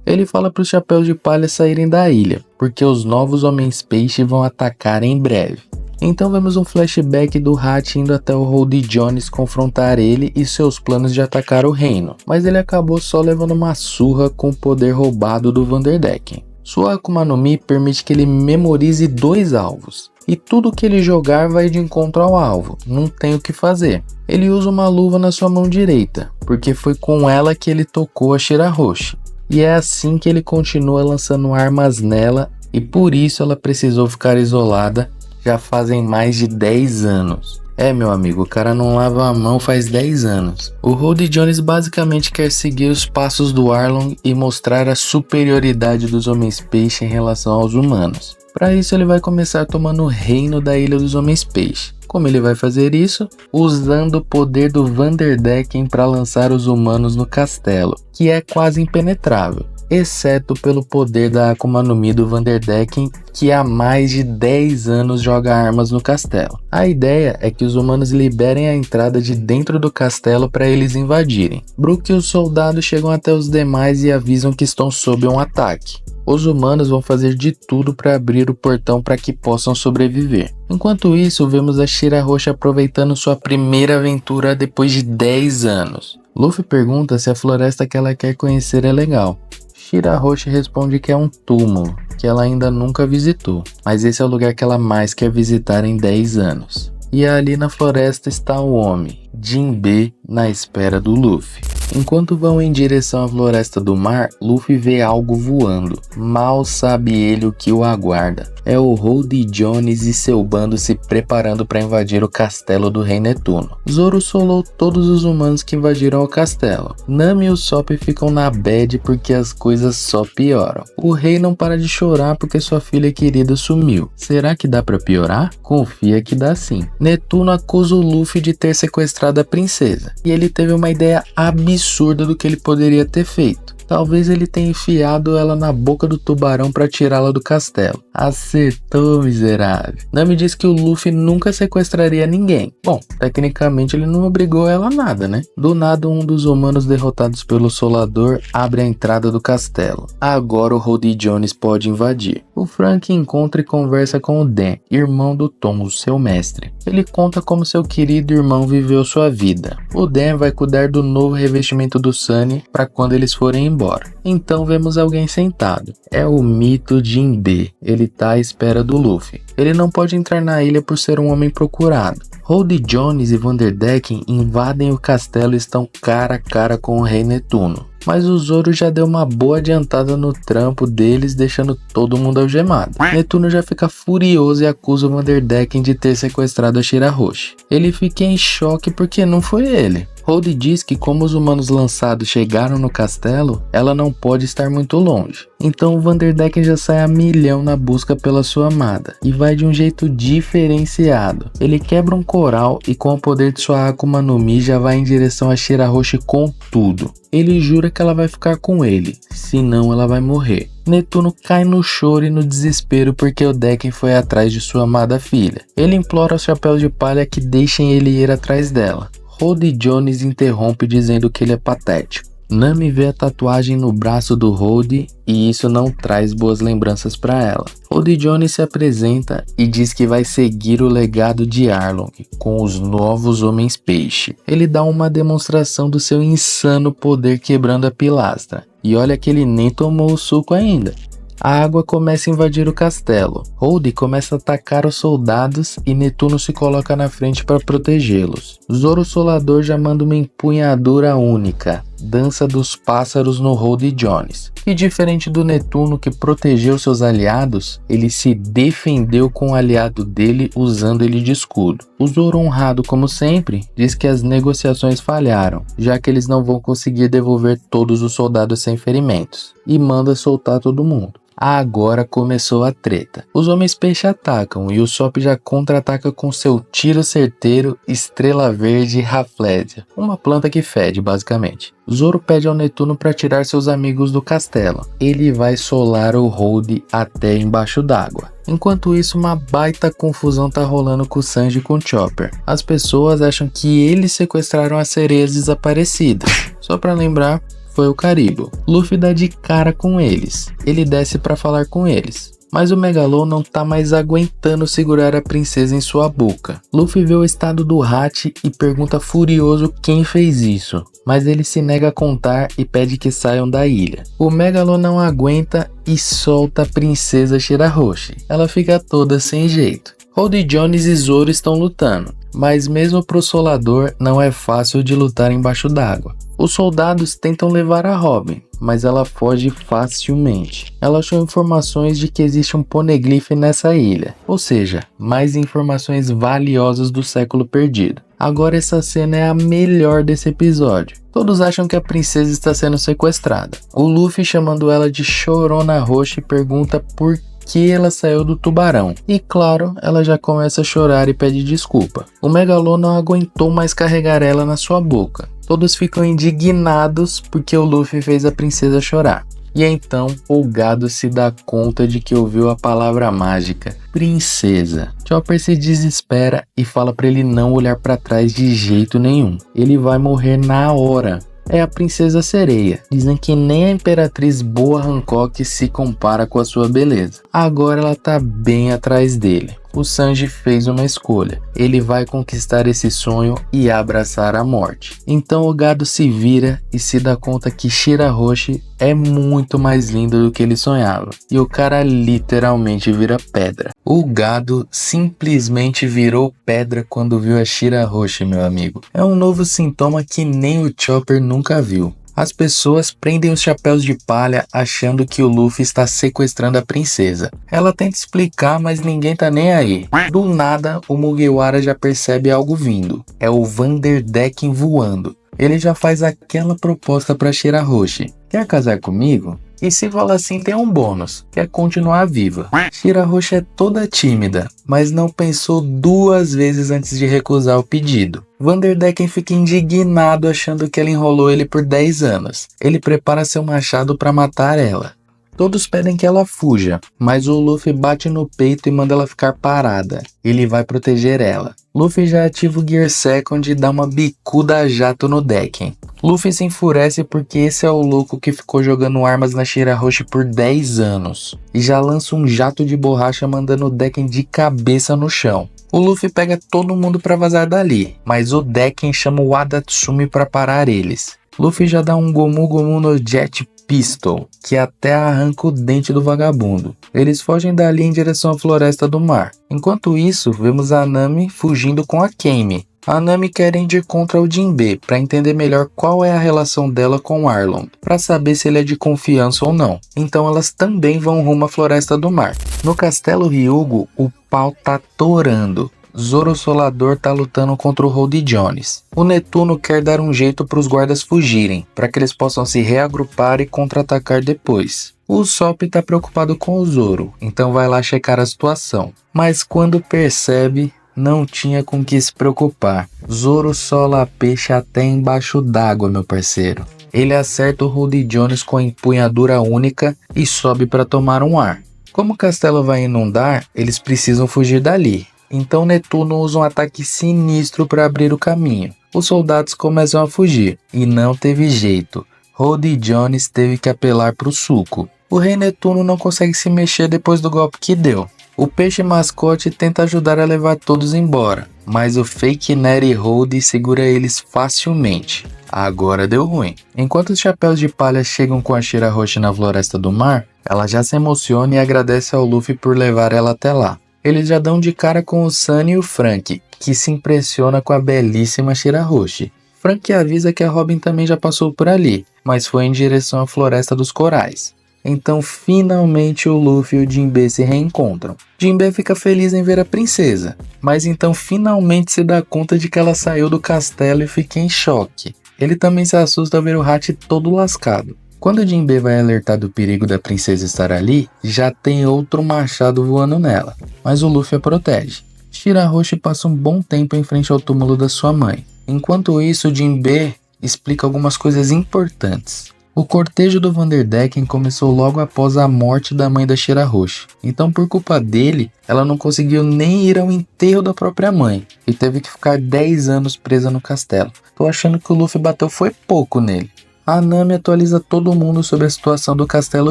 Ele fala para os chapéus de palha saírem da ilha, porque os novos homens peixe vão atacar em breve. Então vemos um flashback do Hachi indo até o Holy Jones confrontar ele e seus planos de atacar o reino, mas ele acabou só levando uma surra com o poder roubado do Vanderdecken. Sua Akuma no Mi permite que ele memorize 2 alvos, e tudo que ele jogar vai de encontro ao alvo, não tem o que fazer. Ele usa uma luva na sua mão direita, porque foi com ela que ele tocou a Shirahoshi, e é assim que ele continua lançando armas nela, e por isso ela precisou ficar isolada. Já fazem mais de 10 anos. É, meu amigo, o cara não lava a mão faz 10 anos. O Holy Jones basicamente quer seguir os passos do Arlong e mostrar a superioridade dos Homens-Peixe em relação aos humanos. Para isso ele vai começar tomando o reino da Ilha dos Homens-Peixe. Como ele vai fazer isso? Usando o poder do Vanderdecken para lançar os humanos no castelo, que é quase impenetrável, exceto pelo poder da Akuma no Mi do Vanderdecken, que há mais de 10 anos joga armas no castelo. A ideia é que os humanos liberem a entrada de dentro do castelo para eles invadirem. Brook e os soldados chegam até os demais e avisam que estão sob um ataque. Os humanos vão fazer de tudo para abrir o portão para que possam sobreviver. Enquanto isso, vemos a Shirahoshi aproveitando sua primeira aventura depois de 10 anos. Luffy pergunta se a floresta que ela quer conhecer é legal. Shirahoshi responde que é um túmulo, que ela ainda nunca visitou, mas esse é o lugar que ela mais quer visitar em 10 anos. E ali na floresta está o homem, Jinbei, na espera do Luffy. Enquanto vão em direção à Floresta do Mar, Luffy vê algo voando. Mal sabe ele o que o aguarda. É o Holy Jones e seu bando se preparando para invadir o castelo do Rei Netuno. Zoro solou todos os humanos que invadiram o castelo. Nami e o Sop ficam na bad porque as coisas só pioram. O rei não para de chorar porque sua filha querida sumiu. Será que dá para piorar? Confia que dá sim. Netuno acusa o Luffy de ter sequestrado a princesa, e ele teve uma ideia absurda do que ele poderia ter feito. Talvez ele tenha enfiado ela na boca do tubarão para tirá-la do castelo. Acertou, miserável. Nami diz que o Luffy nunca sequestraria ninguém. Bom, tecnicamente ele não obrigou ela a nada, né? Do nada, um dos humanos derrotados pelo Solador abre a entrada do castelo. Agora o Holy Jones pode invadir. O Frank encontra e conversa com o Dan, irmão do Tom, o seu mestre. Ele conta como seu querido irmão viveu sua vida. O Dan vai cuidar do novo revestimento do Sunny para quando eles forem embora. Então vemos alguém sentado. É o mito Jinbei. Ele tá à espera do Luffy. Ele não pode entrar na ilha por ser um homem procurado. Holy Jones e Vanderdecken invadem o castelo e estão cara a cara com o Rei Netuno. mas o Zoro já deu uma boa adiantada no trampo deles, deixando todo mundo algemado. Netuno já fica furioso e acusa o Vanderdecken de ter sequestrado a Shirahoshi. Ele fica em choque porque não foi ele. Hold diz que como os humanos lançados chegaram no castelo, ela não pode estar muito longe. Então o Vanderdecken já sai a milhão na busca pela sua amada, e vai de um jeito diferenciado. Ele quebra um coral e com o poder de sua Akuma no Mi já vai em direção a Shirahoshi com tudo. Ele jura que ela vai ficar com ele, senão ela vai morrer. Netuno cai no choro e no desespero porque o Decken foi atrás de sua amada filha. Ele implora aos Chapéus de Palha que deixem ele ir atrás dela. Hold Jones interrompe dizendo que ele é patético. Nami vê a tatuagem no braço do Hold e isso não traz boas lembranças para ela. Hold Jones se apresenta e diz que vai seguir o legado de Arlong com os novos Homens Peixe. Ele dá uma demonstração do seu insano poder quebrando a pilastra. E olha que ele nem tomou o suco ainda. A água começa a invadir o castelo. Hold começa a atacar os soldados e Netuno se coloca na frente para protegê-los. Zoro Solador já manda uma empunhadura única, Dança dos Pássaros no Hold Jones. E diferente do Netuno que protegeu seus aliados, ele se defendeu com o aliado dele usando ele de escudo. O Zoro, honrado como sempre, diz que as negociações falharam, já que eles não vão conseguir devolver todos os soldados sem ferimentos, e manda soltar todo mundo. Agora começou a treta. Os Homens Peixe atacam e o Sop já contra-ataca com seu tiro certeiro Estrela Verde Rafflesia, uma planta que fede basicamente. Zoro pede ao Netuno para tirar seus amigos do castelo. Ele vai solar o Hold até embaixo d'água. Enquanto isso, uma baita confusão tá rolando com o Sanji e com o Chopper. As pessoas acham que eles sequestraram as sereias desaparecidas. Só para lembrar, foi o Karibo. Luffy dá de cara com eles. Ele desce para falar com eles. Mas o Megalon não tá mais aguentando segurar a princesa em sua boca. Luffy vê o estado do Hat e pergunta furioso quem fez isso. Mas ele se nega a contar e pede que saiam da ilha. O Megalon não aguenta e solta a princesa Shirahoshi. Ela fica toda sem jeito. Hold Jones e Zoro estão lutando. Mas mesmo pro Solador não é fácil de lutar embaixo d'água. Os soldados tentam levar a Robin, mas ela foge facilmente. Ela achou informações de que existe um poneglyph nessa ilha, ou seja, mais informações valiosas do século perdido. Agora essa cena é a melhor desse episódio. Todos acham que a princesa está sendo sequestrada. O Luffy, chamando ela de Chorona Roxa, pergunta por que ela saiu do tubarão. E claro, ela já começa a chorar e pede desculpa. O Megalon não aguentou mais carregar ela na sua boca. Todos ficam indignados porque o Luffy fez a princesa chorar. E então o gado se dá conta de que ouviu a palavra mágica, princesa. Chopper se desespera e fala para ele não olhar para trás de jeito nenhum. Ele vai morrer na hora. É a Princesa Sereia. Dizem que nem a Imperatriz Boa Hancock se compara com a sua beleza. Agora ela tá bem atrás dele. O Sanji fez uma escolha. Ele vai conquistar esse sonho e abraçar a morte. Então o gado se vira e se dá conta que Shirahoshi é muito mais linda do que ele sonhava. E o cara literalmente vira pedra. O gado simplesmente virou pedra quando viu a Shirahoshi, meu amigo. É um novo sintoma que nem o Chopper nunca viu. As pessoas prendem os chapéus de palha achando que o Luffy está sequestrando a princesa. Ela tenta explicar, mas ninguém tá nem aí. Do nada, o Mugiwara já percebe algo vindo. É o Vanderdecken voando. Ele já faz aquela proposta para Shirahoshi. Quer casar comigo? E se falar assim tem um bônus, que é continuar viva. Shirahoshi é toda tímida, mas não pensou duas vezes antes de recusar o pedido. Vanderdecken fica indignado achando que ela enrolou ele por 10 anos. Ele prepara seu machado para matar ela. Todos pedem que ela fuja, mas o Luffy bate no peito e manda ela ficar parada. Ele vai proteger ela. Luffy já ativa o Gear Second e dá uma bicuda a jato no Decken. Luffy se enfurece porque esse é o louco que ficou jogando armas na Shirahoshi por 10 anos. E já lança um jato de borracha mandando o Decken de cabeça no chão. O Luffy pega todo mundo para vazar dali, mas o Decken chama o Adatsumi para parar eles. Luffy já dá um Gomu Gomu no Jet Pistol, que até arranca o dente do vagabundo. Eles fogem dali em direção à floresta do mar. Enquanto isso, vemos a Nami fugindo com a Kame. A Nami quer ir contra o Jinbe para entender melhor qual é a relação dela com o Arlong, para saber se ele é de confiança ou não. Então elas também vão rumo à Floresta do Mar. No Castelo Ryugu, o pau tá torando. Zoro Solador tá lutando contra o Rody Jones. O Netuno quer dar um jeito para os guardas fugirem, para que eles possam se reagrupar e contra-atacar depois. O Usopp tá preocupado com o Zoro, então vai lá checar a situação. Mas quando percebe, não tinha com que se preocupar. Zoro sola peixe até embaixo d'água, meu parceiro. Ele acerta o Rody Jones com a empunhadura única e sobe para tomar um ar. Como o castelo vai inundar, eles precisam fugir dali. Então Netuno usa um ataque sinistro para abrir o caminho. Os soldados começam a fugir e não teve jeito. Rody Jones teve que apelar para o suco. O Rei Netuno não consegue se mexer depois do golpe que deu. O peixe mascote tenta ajudar a levar todos embora, mas o Fake Neri Rody segura eles facilmente. Agora deu ruim. Enquanto os chapéus de palha chegam com a Shirahoshi na Floresta do Mar, ela já se emociona e agradece ao Luffy por levar ela até lá. Eles já dão de cara com o Sunny e o Frank, que se impressiona com a belíssima Shirahoshi. Frank avisa que a Robin também já passou por ali, mas foi em direção à Floresta dos Corais. Então finalmente o Luffy e o Jinbe se reencontram. Jinbe fica feliz em ver a princesa, mas então finalmente se dá conta de que ela saiu do castelo e fica em choque. Ele também se assusta ao ver o Hachi todo lascado. Quando o Jinbe vai alertar do perigo da princesa estar ali, já tem outro machado voando nela, mas o Luffy a protege. Shirahoshi passa um bom tempo em frente ao túmulo da sua mãe. Enquanto isso, o Jinbe explica algumas coisas importantes. O cortejo do Vanderdecken começou logo após a morte da mãe da Shirahoshi. Então, por culpa dele, ela não conseguiu nem ir ao enterro da própria mãe e teve que ficar 10 anos presa no castelo. Tô achando que o Luffy bateu foi pouco nele. A Nami atualiza todo mundo sobre a situação do Castelo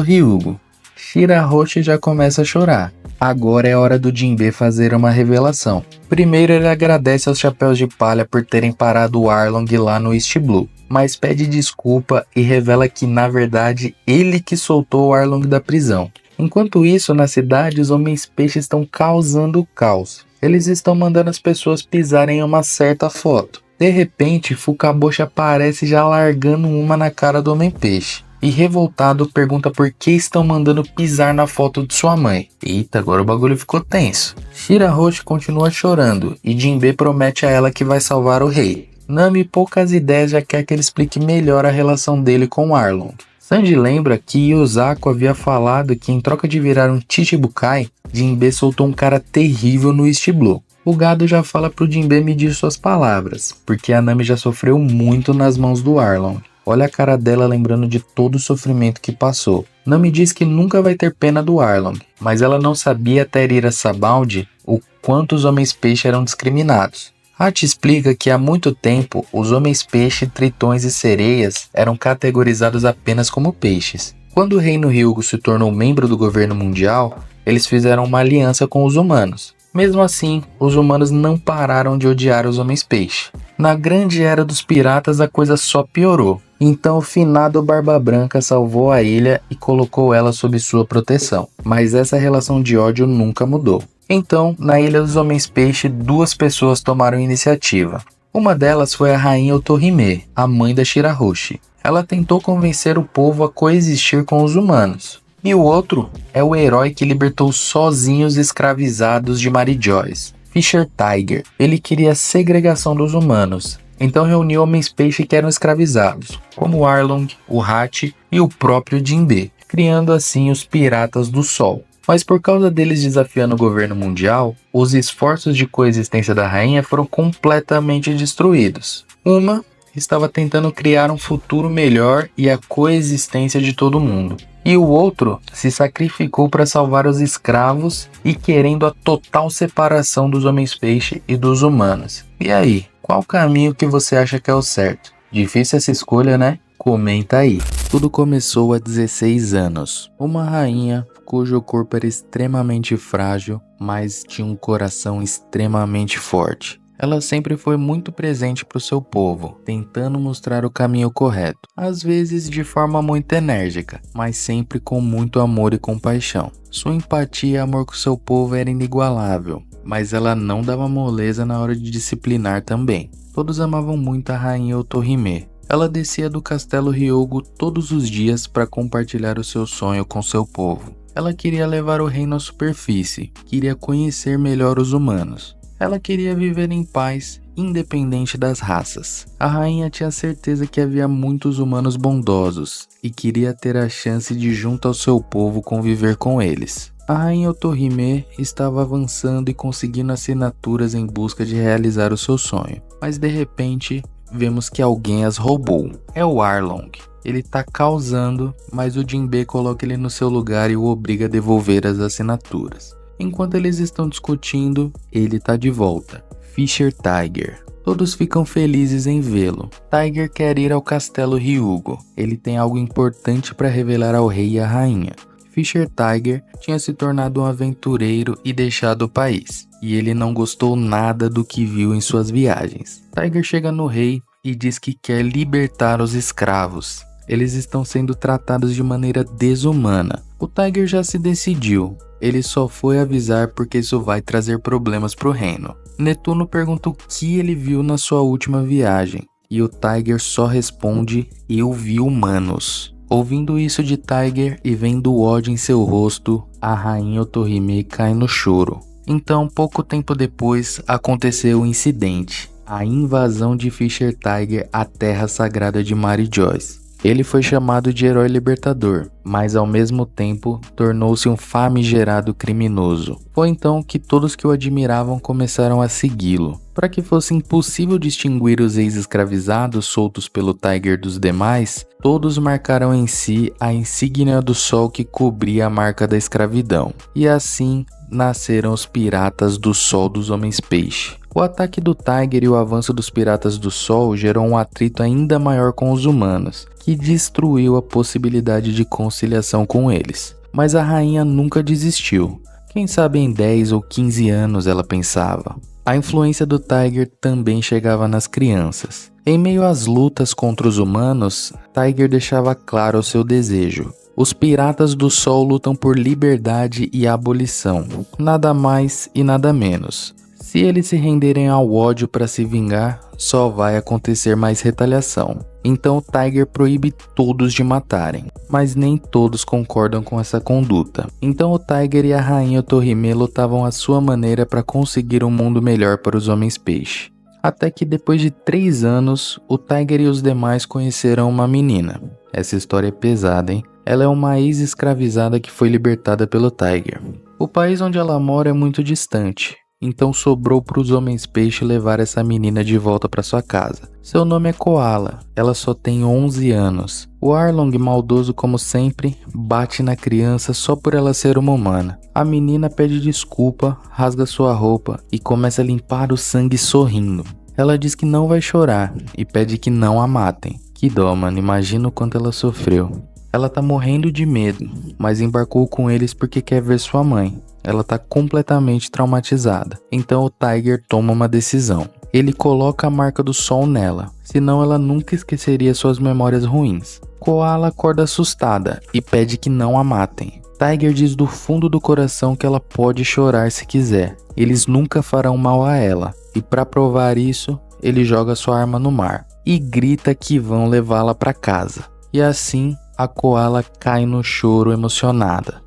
Ryugu. Shirahoshi já começa a chorar. Agora é hora do Jinbe fazer uma revelação. Primeiro ele agradece aos chapéus de palha por terem parado o Arlong lá no East Blue, mas pede desculpa e revela que na verdade ele que soltou o Arlong da prisão. Enquanto isso, na cidade os homens-peixe estão causando caos. Eles estão mandando as pessoas pisarem em uma certa foto. De repente, Fukaboshi aparece já largando uma na cara do Homem-Peixe. E revoltado pergunta por que estão mandando pisar na foto de sua mãe. Eita, agora o bagulho ficou tenso. Shirahoshi continua chorando e Jinbe promete a ela que vai salvar o rei. Nami, poucas ideias, já quer que ele explique melhor a relação dele com Arlong. Sanji lembra que Yusaku havia falado que em troca de virar um Chichibukai, Jinbe soltou um cara terrível no East Blue. O gado já fala pro Jinbe medir suas palavras, porque a Nami já sofreu muito nas mãos do Arlong. Olha a cara dela lembrando de todo o sofrimento que passou. Nami diz que nunca vai ter pena do Arlong, mas ela não sabia até ir a Sabaody o quanto os homens-peixe eram discriminados. Hachi explica que há muito tempo os homens-peixe, tritões e sereias eram categorizados apenas como peixes. Quando o Reino Ryugu se tornou membro do governo mundial, eles fizeram uma aliança com os humanos. Mesmo assim, os humanos não pararam de odiar os homens-peixe. Na grande era dos piratas a coisa só piorou. Então o finado Barba Branca salvou a ilha e colocou ela sob sua proteção. Mas essa relação de ódio nunca mudou. Então, na Ilha dos Homens-Peixe, 2 pessoas tomaram iniciativa. Uma delas foi a rainha Otohime, a mãe da Shirahoshi. Ela tentou convencer o povo a coexistir com os humanos. E o outro é o herói que libertou sozinho os escravizados de Mary Joyce, Fisher Tiger. Ele queria a segregação dos humanos, então reuniu homens-peixe que eram escravizados, como o Arlong, o Hachi e o próprio Jinbe, criando assim os Piratas do Sol. Mas por causa deles desafiando o governo mundial, os esforços de coexistência da rainha foram completamente destruídos. Uma estava tentando criar um futuro melhor e a coexistência de todo mundo. E o outro se sacrificou para salvar os escravos e querendo a total separação dos homens-peixe e dos humanos. E aí, qual caminho que você acha que é o certo? Difícil essa escolha, né? Comenta aí. Tudo começou há 16 anos. Uma rainha cujo corpo era extremamente frágil, mas tinha um coração extremamente forte. Ela sempre foi muito presente para o seu povo, tentando mostrar o caminho correto, às vezes de forma muito enérgica, mas sempre com muito amor e compaixão. Sua empatia e amor com seu povo era inigualável. mas ela não dava moleza na hora de disciplinar também. Todos amavam muito a rainha Otohime. Ela descia do castelo Hyogo todos os dias para compartilhar o seu sonho com seu povo. Ela queria levar o reino à superfície, queria conhecer melhor os humanos. Ela queria viver em paz, independente das raças. A rainha tinha certeza que havia muitos humanos bondosos e queria ter a chance de, junto ao seu povo, conviver com eles. A rainha Otohime estava avançando e conseguindo assinaturas em busca de realizar o seu sonho, mas de repente vemos que alguém as roubou. É o Arlong. Ele tá causando, mas o Jinbe coloca ele no seu lugar e o obriga a devolver as assinaturas. Enquanto eles estão discutindo, ele tá de volta. Fisher Tiger. Todos ficam felizes em vê-lo. Tiger quer ir ao castelo Hyugo. Ele tem algo importante para revelar ao rei e à rainha. Fisher Tiger tinha se tornado um aventureiro e deixado o país, e ele não gostou nada do que viu em suas viagens. Tiger chega no rei e diz que quer libertar os escravos. Eles estão sendo tratados de maneira desumana. O Tiger já se decidiu. Ele só foi avisar porque isso vai trazer problemas para o reino. Netuno pergunta o que ele viu na sua última viagem. E o Tiger só responde: eu vi humanos. Ouvindo isso de Tiger e vendo o ódio em seu rosto, a rainha Otohime cai no choro. Então, pouco tempo depois, aconteceu o incidente. A invasão de Fisher Tiger à terra sagrada de Mary Joyce. Ele foi chamado de herói libertador, mas ao mesmo tempo tornou-se um famigerado criminoso. Foi então que todos que o admiravam começaram a segui-lo. Para que fosse impossível distinguir os ex-escravizados soltos pelo Tiger dos demais, todos marcaram em si a insígnia do sol que cobria a marca da escravidão. E assim nasceram os Piratas do Sol dos Homens-Peixe. O ataque do Tiger e o avanço dos Piratas do Sol gerou um atrito ainda maior com os humanos, que destruiu a possibilidade de conciliação com eles. Mas a rainha nunca desistiu. Quem sabe em 10 ou 15 anos, ela pensava. A influência do Tiger também chegava nas crianças. Em meio às lutas contra os humanos, Tiger deixava claro o seu desejo. Os Piratas do Sol lutam por liberdade e abolição, nada mais e nada menos. Se eles se renderem ao ódio para se vingar, só vai acontecer mais retaliação. Então o Tiger proíbe todos de matarem, mas nem todos concordam com essa conduta. Então o Tiger e a rainha Otohime lutavam à sua maneira para conseguir um mundo melhor para os homens-peixe. Até que depois de 3 anos, o Tiger e os demais conheceram uma menina. Essa história é pesada, hein? Ela é uma ex-escravizada que foi libertada pelo Tiger. O país onde ela mora é muito distante, então sobrou para os homens-peixe levar essa menina de volta para sua casa. Seu nome é Koala, ela só tem 11 anos. O Arlong, maldoso como sempre, bate na criança só por ela ser uma humana. A menina pede desculpa, rasga sua roupa e começa a limpar o sangue sorrindo. Ela diz que não vai chorar e pede que não a matem. Que dó, mano, imagina o quanto ela sofreu. Ela tá morrendo de medo, mas embarcou com eles porque quer ver sua mãe. Ela tá completamente traumatizada. Então o Tiger toma uma decisão. Ele coloca a marca do sol nela, senão ela nunca esqueceria suas memórias ruins. Koala acorda assustada e pede que não a matem. Tiger diz do fundo do coração que ela pode chorar se quiser. Eles nunca farão mal a ela. E para provar isso, ele joga sua arma no mar e grita que vão levá-la para casa. E assim, a Koala cai no choro emocionada.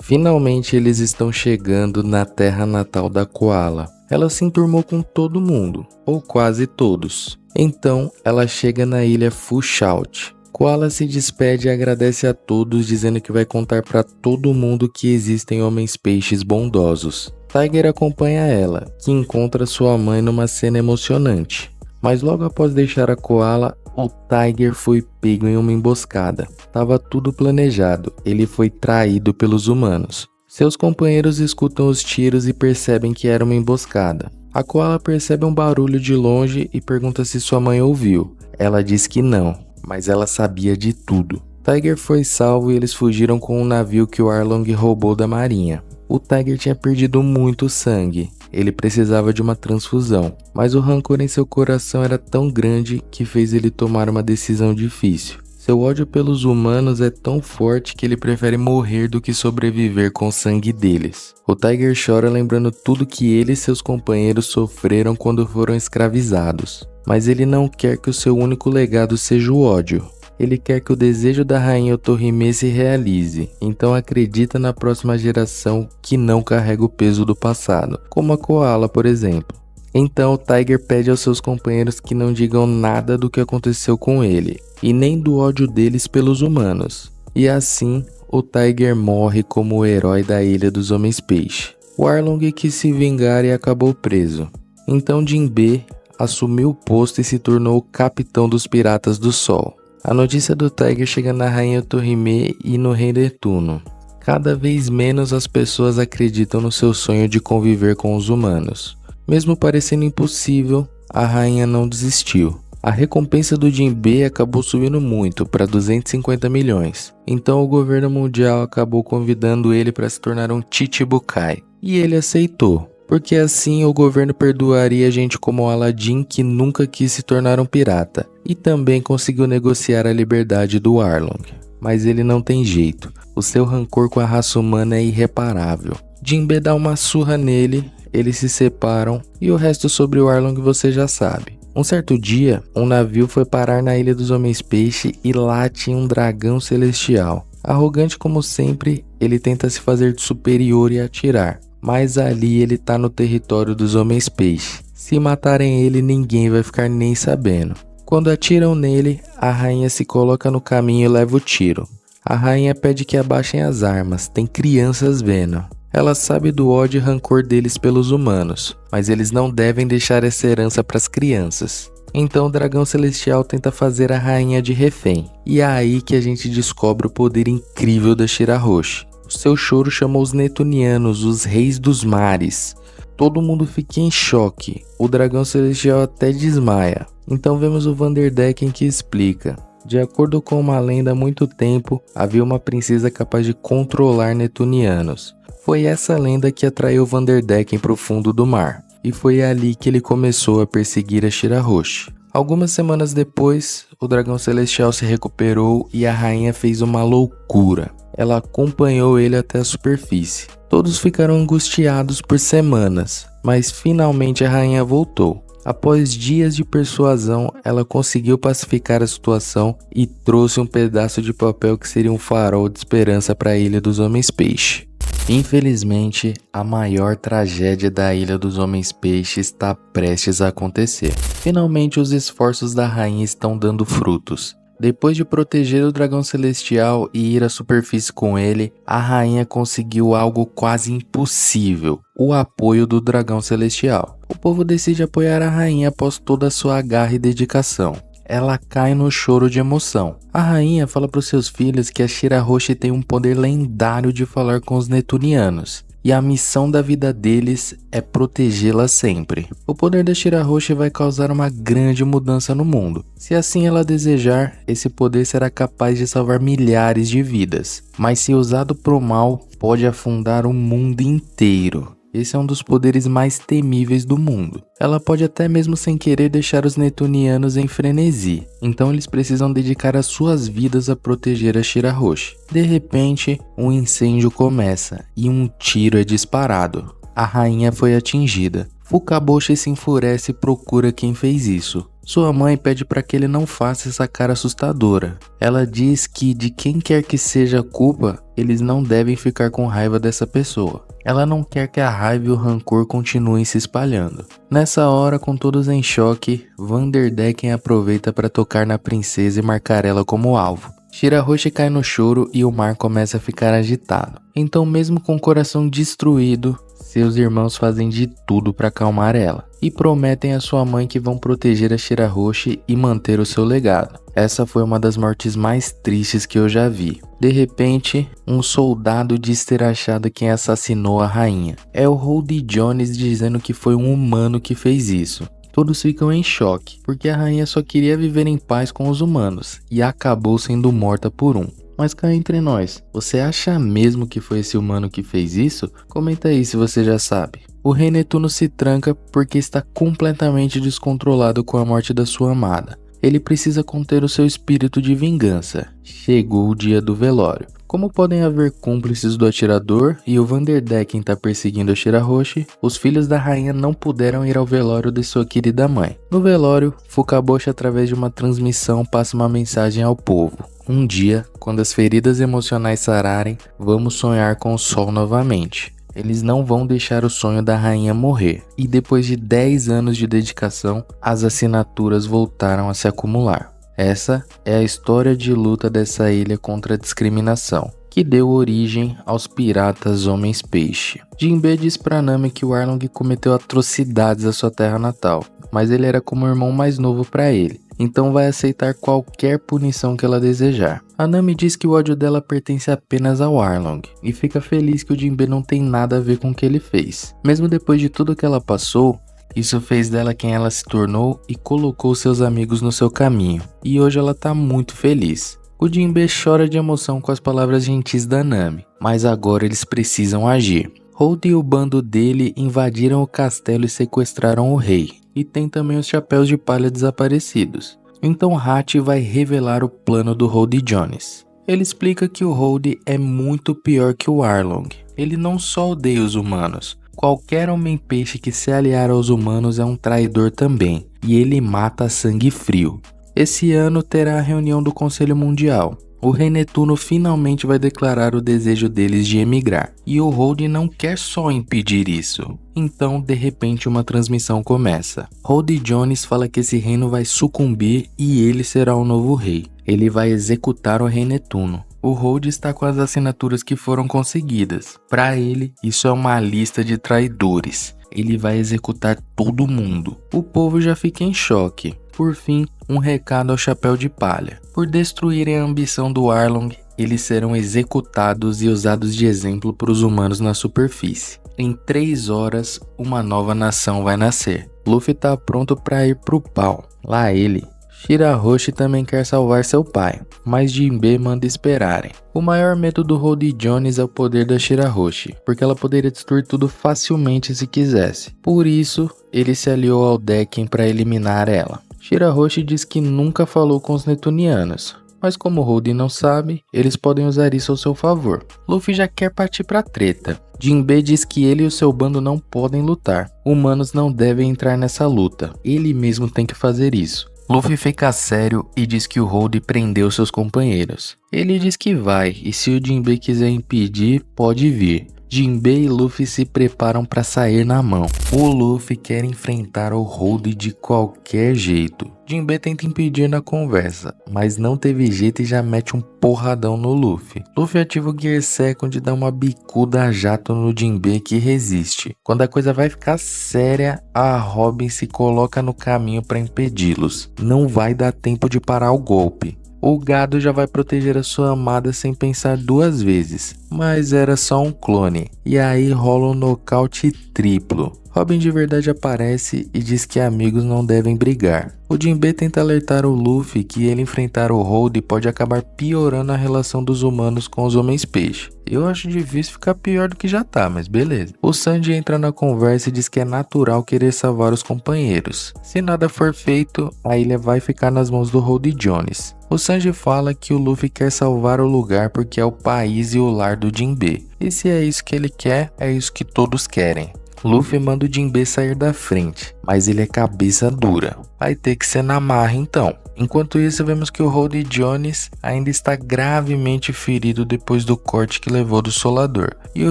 Finalmente eles estão chegando na terra natal da Koala. Ela se enturmou com todo mundo, ou quase todos. Então ela chega na ilha Fushout. Koala se despede e agradece a todos, dizendo que vai contar para todo mundo que existem homens-peixes bondosos. Tiger acompanha ela, que encontra sua mãe numa cena emocionante. Mas logo após deixar a Koala, o Tiger foi pego em uma emboscada. Tava tudo planejado, ele foi traído pelos humanos. Seus companheiros escutam os tiros e percebem que era uma emboscada. A Koala percebe um barulho de longe e pergunta se sua mãe ouviu. Ela diz que não, mas ela sabia de tudo. Tiger foi salvo e eles fugiram com um navio que o Arlong roubou da marinha. O Tiger tinha perdido muito sangue. Ele precisava de uma transfusão, mas o rancor em seu coração era tão grande que fez ele tomar uma decisão difícil. Seu ódio pelos humanos é tão forte que ele prefere morrer do que sobreviver com o sangue deles. O Tiger chora lembrando tudo que ele e seus companheiros sofreram quando foram escravizados. Mas ele não quer que o seu único legado seja o ódio. Ele quer que o desejo da rainha Otohime se realize, então acredita na próxima geração que não carrega o peso do passado, como a Koala, por exemplo. Então o Tiger pede aos seus companheiros que não digam nada do que aconteceu com ele, e nem do ódio deles pelos humanos. E assim, o Tiger morre como o herói da Ilha dos Homens-Peixe. O Arlong quis se vingar e acabou preso. Então Jinbe assumiu o posto e se tornou o capitão dos Piratas do Sol. A notícia do Tiger chega na rainha Otohime e no rei Netuno. Cada vez menos as pessoas acreditam no seu sonho de conviver com os humanos. Mesmo parecendo impossível, a rainha não desistiu. A recompensa do Jinbe acabou subindo muito, para 250 milhões. Então o governo mundial acabou convidando ele para se tornar um Chichibukai. E ele aceitou, porque assim o governo perdoaria gente como Aladdin, que nunca quis se tornar um pirata. E também conseguiu negociar a liberdade do Arlong. Mas ele não tem jeito. O seu rancor com a raça humana é irreparável. Jinbe dá uma surra nele, eles se separam e o resto sobre o Arlong você já sabe. Um certo dia, um navio foi parar na Ilha dos Homens-Peixe e lá tinha um dragão celestial. Arrogante como sempre, ele tenta se fazer de superior e atirar. Mas ali ele tá no território dos Homens-Peixe. Se matarem ele, ninguém vai ficar nem sabendo. Quando atiram nele, a rainha se coloca no caminho e leva o tiro. A rainha pede que abaixem as armas, tem crianças vendo. Ela sabe do ódio e rancor deles pelos humanos, mas eles não devem deixar essa herança para as crianças. Então o dragão celestial tenta fazer a rainha de refém. E é aí que a gente descobre o poder incrível da Shirahoshi. O seu choro chamou os Netunianos, os reis dos mares. Todo mundo fica em choque. O dragão celestial até desmaia. Então vemos o Vanderdecken que explica. De acordo com uma lenda há muito tempo, havia uma princesa capaz de controlar Netunianos. Foi essa lenda que atraiu Vanderdecken para o fundo do mar, e foi ali que ele começou a perseguir a Shirahoshi. Algumas semanas depois, o dragão celestial se recuperou e a rainha fez uma loucura. Ela acompanhou ele até a superfície. Todos ficaram angustiados por semanas, mas finalmente a rainha voltou. Após dias de persuasão, ela conseguiu pacificar a situação e trouxe um pedaço de papel que seria um farol de esperança para a Ilha dos Homens-Peixe. Infelizmente, a maior tragédia da Ilha dos Homens-Peixe está prestes a acontecer. Finalmente, os esforços da rainha estão dando frutos. Depois de proteger o dragão celestial e ir à superfície com ele, a rainha conseguiu algo quase impossível: o apoio do dragão celestial. O povo decide apoiar a rainha após toda a sua garra e dedicação. Ela cai no choro de emoção. A rainha fala para os seus filhos que a Shirahoshi tem um poder lendário de falar com os Netunianos, e a missão da vida deles é protegê-la sempre. O poder da Shirahoshi vai causar uma grande mudança no mundo. Se assim ela desejar, esse poder será capaz de salvar milhares de vidas, mas se usado pro mal, pode afundar o mundo inteiro. Esse é um dos poderes mais temíveis do mundo. Ela pode até mesmo sem querer deixar os Netunianos em frenesi. Então eles precisam dedicar as suas vidas a proteger a Shirahoshi. De repente, um incêndio começa e um tiro é disparado. A rainha foi atingida. Fukaboshi se enfurece e procura quem fez isso. Sua mãe pede para que ele não faça essa cara assustadora. Ela diz que de quem quer que seja a culpa, eles não devem ficar com raiva dessa pessoa. Ela não quer que a raiva e o rancor continuem se espalhando. Nessa hora, com todos em choque, Vanderdecken aproveita para tocar na princesa e marcar ela como alvo. Shirahoshi cai no choro e o mar começa a ficar agitado. Então, mesmo com o coração destruído, seus irmãos fazem de tudo para acalmar ela e prometem à sua mãe que vão proteger a Shirahoshi e manter o seu legado. Essa foi uma das mortes mais tristes que eu já vi. De repente, um soldado diz ter achado quem assassinou a rainha. É o Holdy Jones dizendo que foi um humano que fez isso. Todos ficam em choque, porque a rainha só queria viver em paz com os humanos e acabou sendo morta por um. Mas cá entre nós, você acha mesmo que foi esse humano que fez isso? Comenta aí se você já sabe. O rei Netuno se tranca porque está completamente descontrolado com a morte da sua amada. Ele precisa conter o seu espírito de vingança. Chegou o dia do velório. Como podem haver cúmplices do atirador e o Vanderdecken está perseguindo a Shirahoshi, os filhos da rainha não puderam ir ao velório de sua querida mãe. No velório, Fukaboshi, através de uma transmissão, passa uma mensagem ao povo. Um dia, quando as feridas emocionais sararem, vamos sonhar com o sol novamente. Eles não vão deixar o sonho da rainha morrer. E depois de 10 anos de dedicação, as assinaturas voltaram a se acumular. Essa é a história de luta dessa ilha contra a discriminação, que deu origem aos piratas Homens-Peixe. Jinbe diz pra Nami que o Arlong cometeu atrocidades à sua terra natal, mas ele era como o irmão mais novo pra ele, então vai aceitar qualquer punição que ela desejar. A Nami diz que o ódio dela pertence apenas ao Arlong, e fica feliz que o Jinbe não tem nada a ver com o que ele fez. Mesmo depois de tudo que ela passou, isso fez dela quem ela se tornou e colocou seus amigos no seu caminho. E hoje ela tá muito feliz. O Jinbe chora de emoção com as palavras gentis da Nami, mas agora eles precisam agir. Hold e o bando dele invadiram o castelo e sequestraram o rei. E tem também os chapéus de palha desaparecidos. Então Hachi vai revelar o plano do Hold Jones. Ele explica que o Hold é muito pior que o Arlong. Ele não só odeia os humanos. Qualquer homem-peixe que se aliar aos humanos é um traidor também, e ele mata a sangue frio. Esse ano terá a reunião do Conselho Mundial. O Rei Netuno finalmente vai declarar o desejo deles de emigrar, e o Hold não quer só impedir isso. Então, de repente, uma transmissão começa. Hold Jones fala que esse reino vai sucumbir e ele será o novo rei. Ele vai executar o Rei Netuno. O Hold está com as assinaturas que foram conseguidas. Para ele, isso é uma lista de traidores. Ele vai executar todo mundo. O povo já fica em choque. Por fim, um recado ao Chapéu de Palha. Por destruírem a ambição do Arlong, eles serão executados e usados de exemplo para os humanos na superfície. Em 3 horas, uma nova nação vai nascer. Luffy tá pronto para ir pro pau. Lá ele. Shirahoshi também quer salvar seu pai, mas Jinbe manda esperarem. O maior medo do Hold Jones é o poder da Shirahoshi, porque ela poderia destruir tudo facilmente se quisesse. Por isso, ele se aliou ao Decken para eliminar ela. Shirahoshi diz que nunca falou com os Netunianos, mas como o Hold não sabe, eles podem usar isso ao seu favor. Luffy já quer partir pra treta. Jinbe diz que ele e o seu bando não podem lutar. Humanos não devem entrar nessa luta. Ele mesmo tem que fazer isso. Luffy fica sério e diz que o Hold prendeu seus companheiros. Ele diz que vai, e se o Jinbe quiser impedir, pode vir. Jinbe e Luffy se preparam para sair na mão. O Luffy quer enfrentar o Hold de qualquer jeito. Jinbe tenta impedir na conversa, mas não teve jeito e já mete um porradão no Luffy. Luffy ativa o Gear Second e dá uma bicuda a jato no Jinbe que resiste. Quando a coisa vai ficar séria, a Robin se coloca no caminho para impedi-los. Não vai dar tempo de parar o golpe. O gado já vai proteger a sua amada sem pensar 2 vezes, mas era só um clone, e aí rola um nocaute triplo. Robin de verdade aparece e diz que amigos não devem brigar. O Jinbe tenta alertar o Luffy que ele enfrentar o Hold pode acabar piorando a relação dos humanos com os Homens-Peixe. Eu acho difícil ficar pior do que já tá, mas beleza. O Sanji entra na conversa e diz que é natural querer salvar os companheiros. Se nada for feito, a ilha vai ficar nas mãos do Hold Jones. O Sanji fala que o Luffy quer salvar o lugar porque é o país e o lar do Jinbe. E se é isso que ele quer, é isso que todos querem. Luffy manda o Jinbe sair da frente, mas ele é cabeça dura. Vai ter que ser na marra então. Enquanto isso, vemos que o Hold Jones ainda está gravemente ferido depois do corte que levou do solador. E o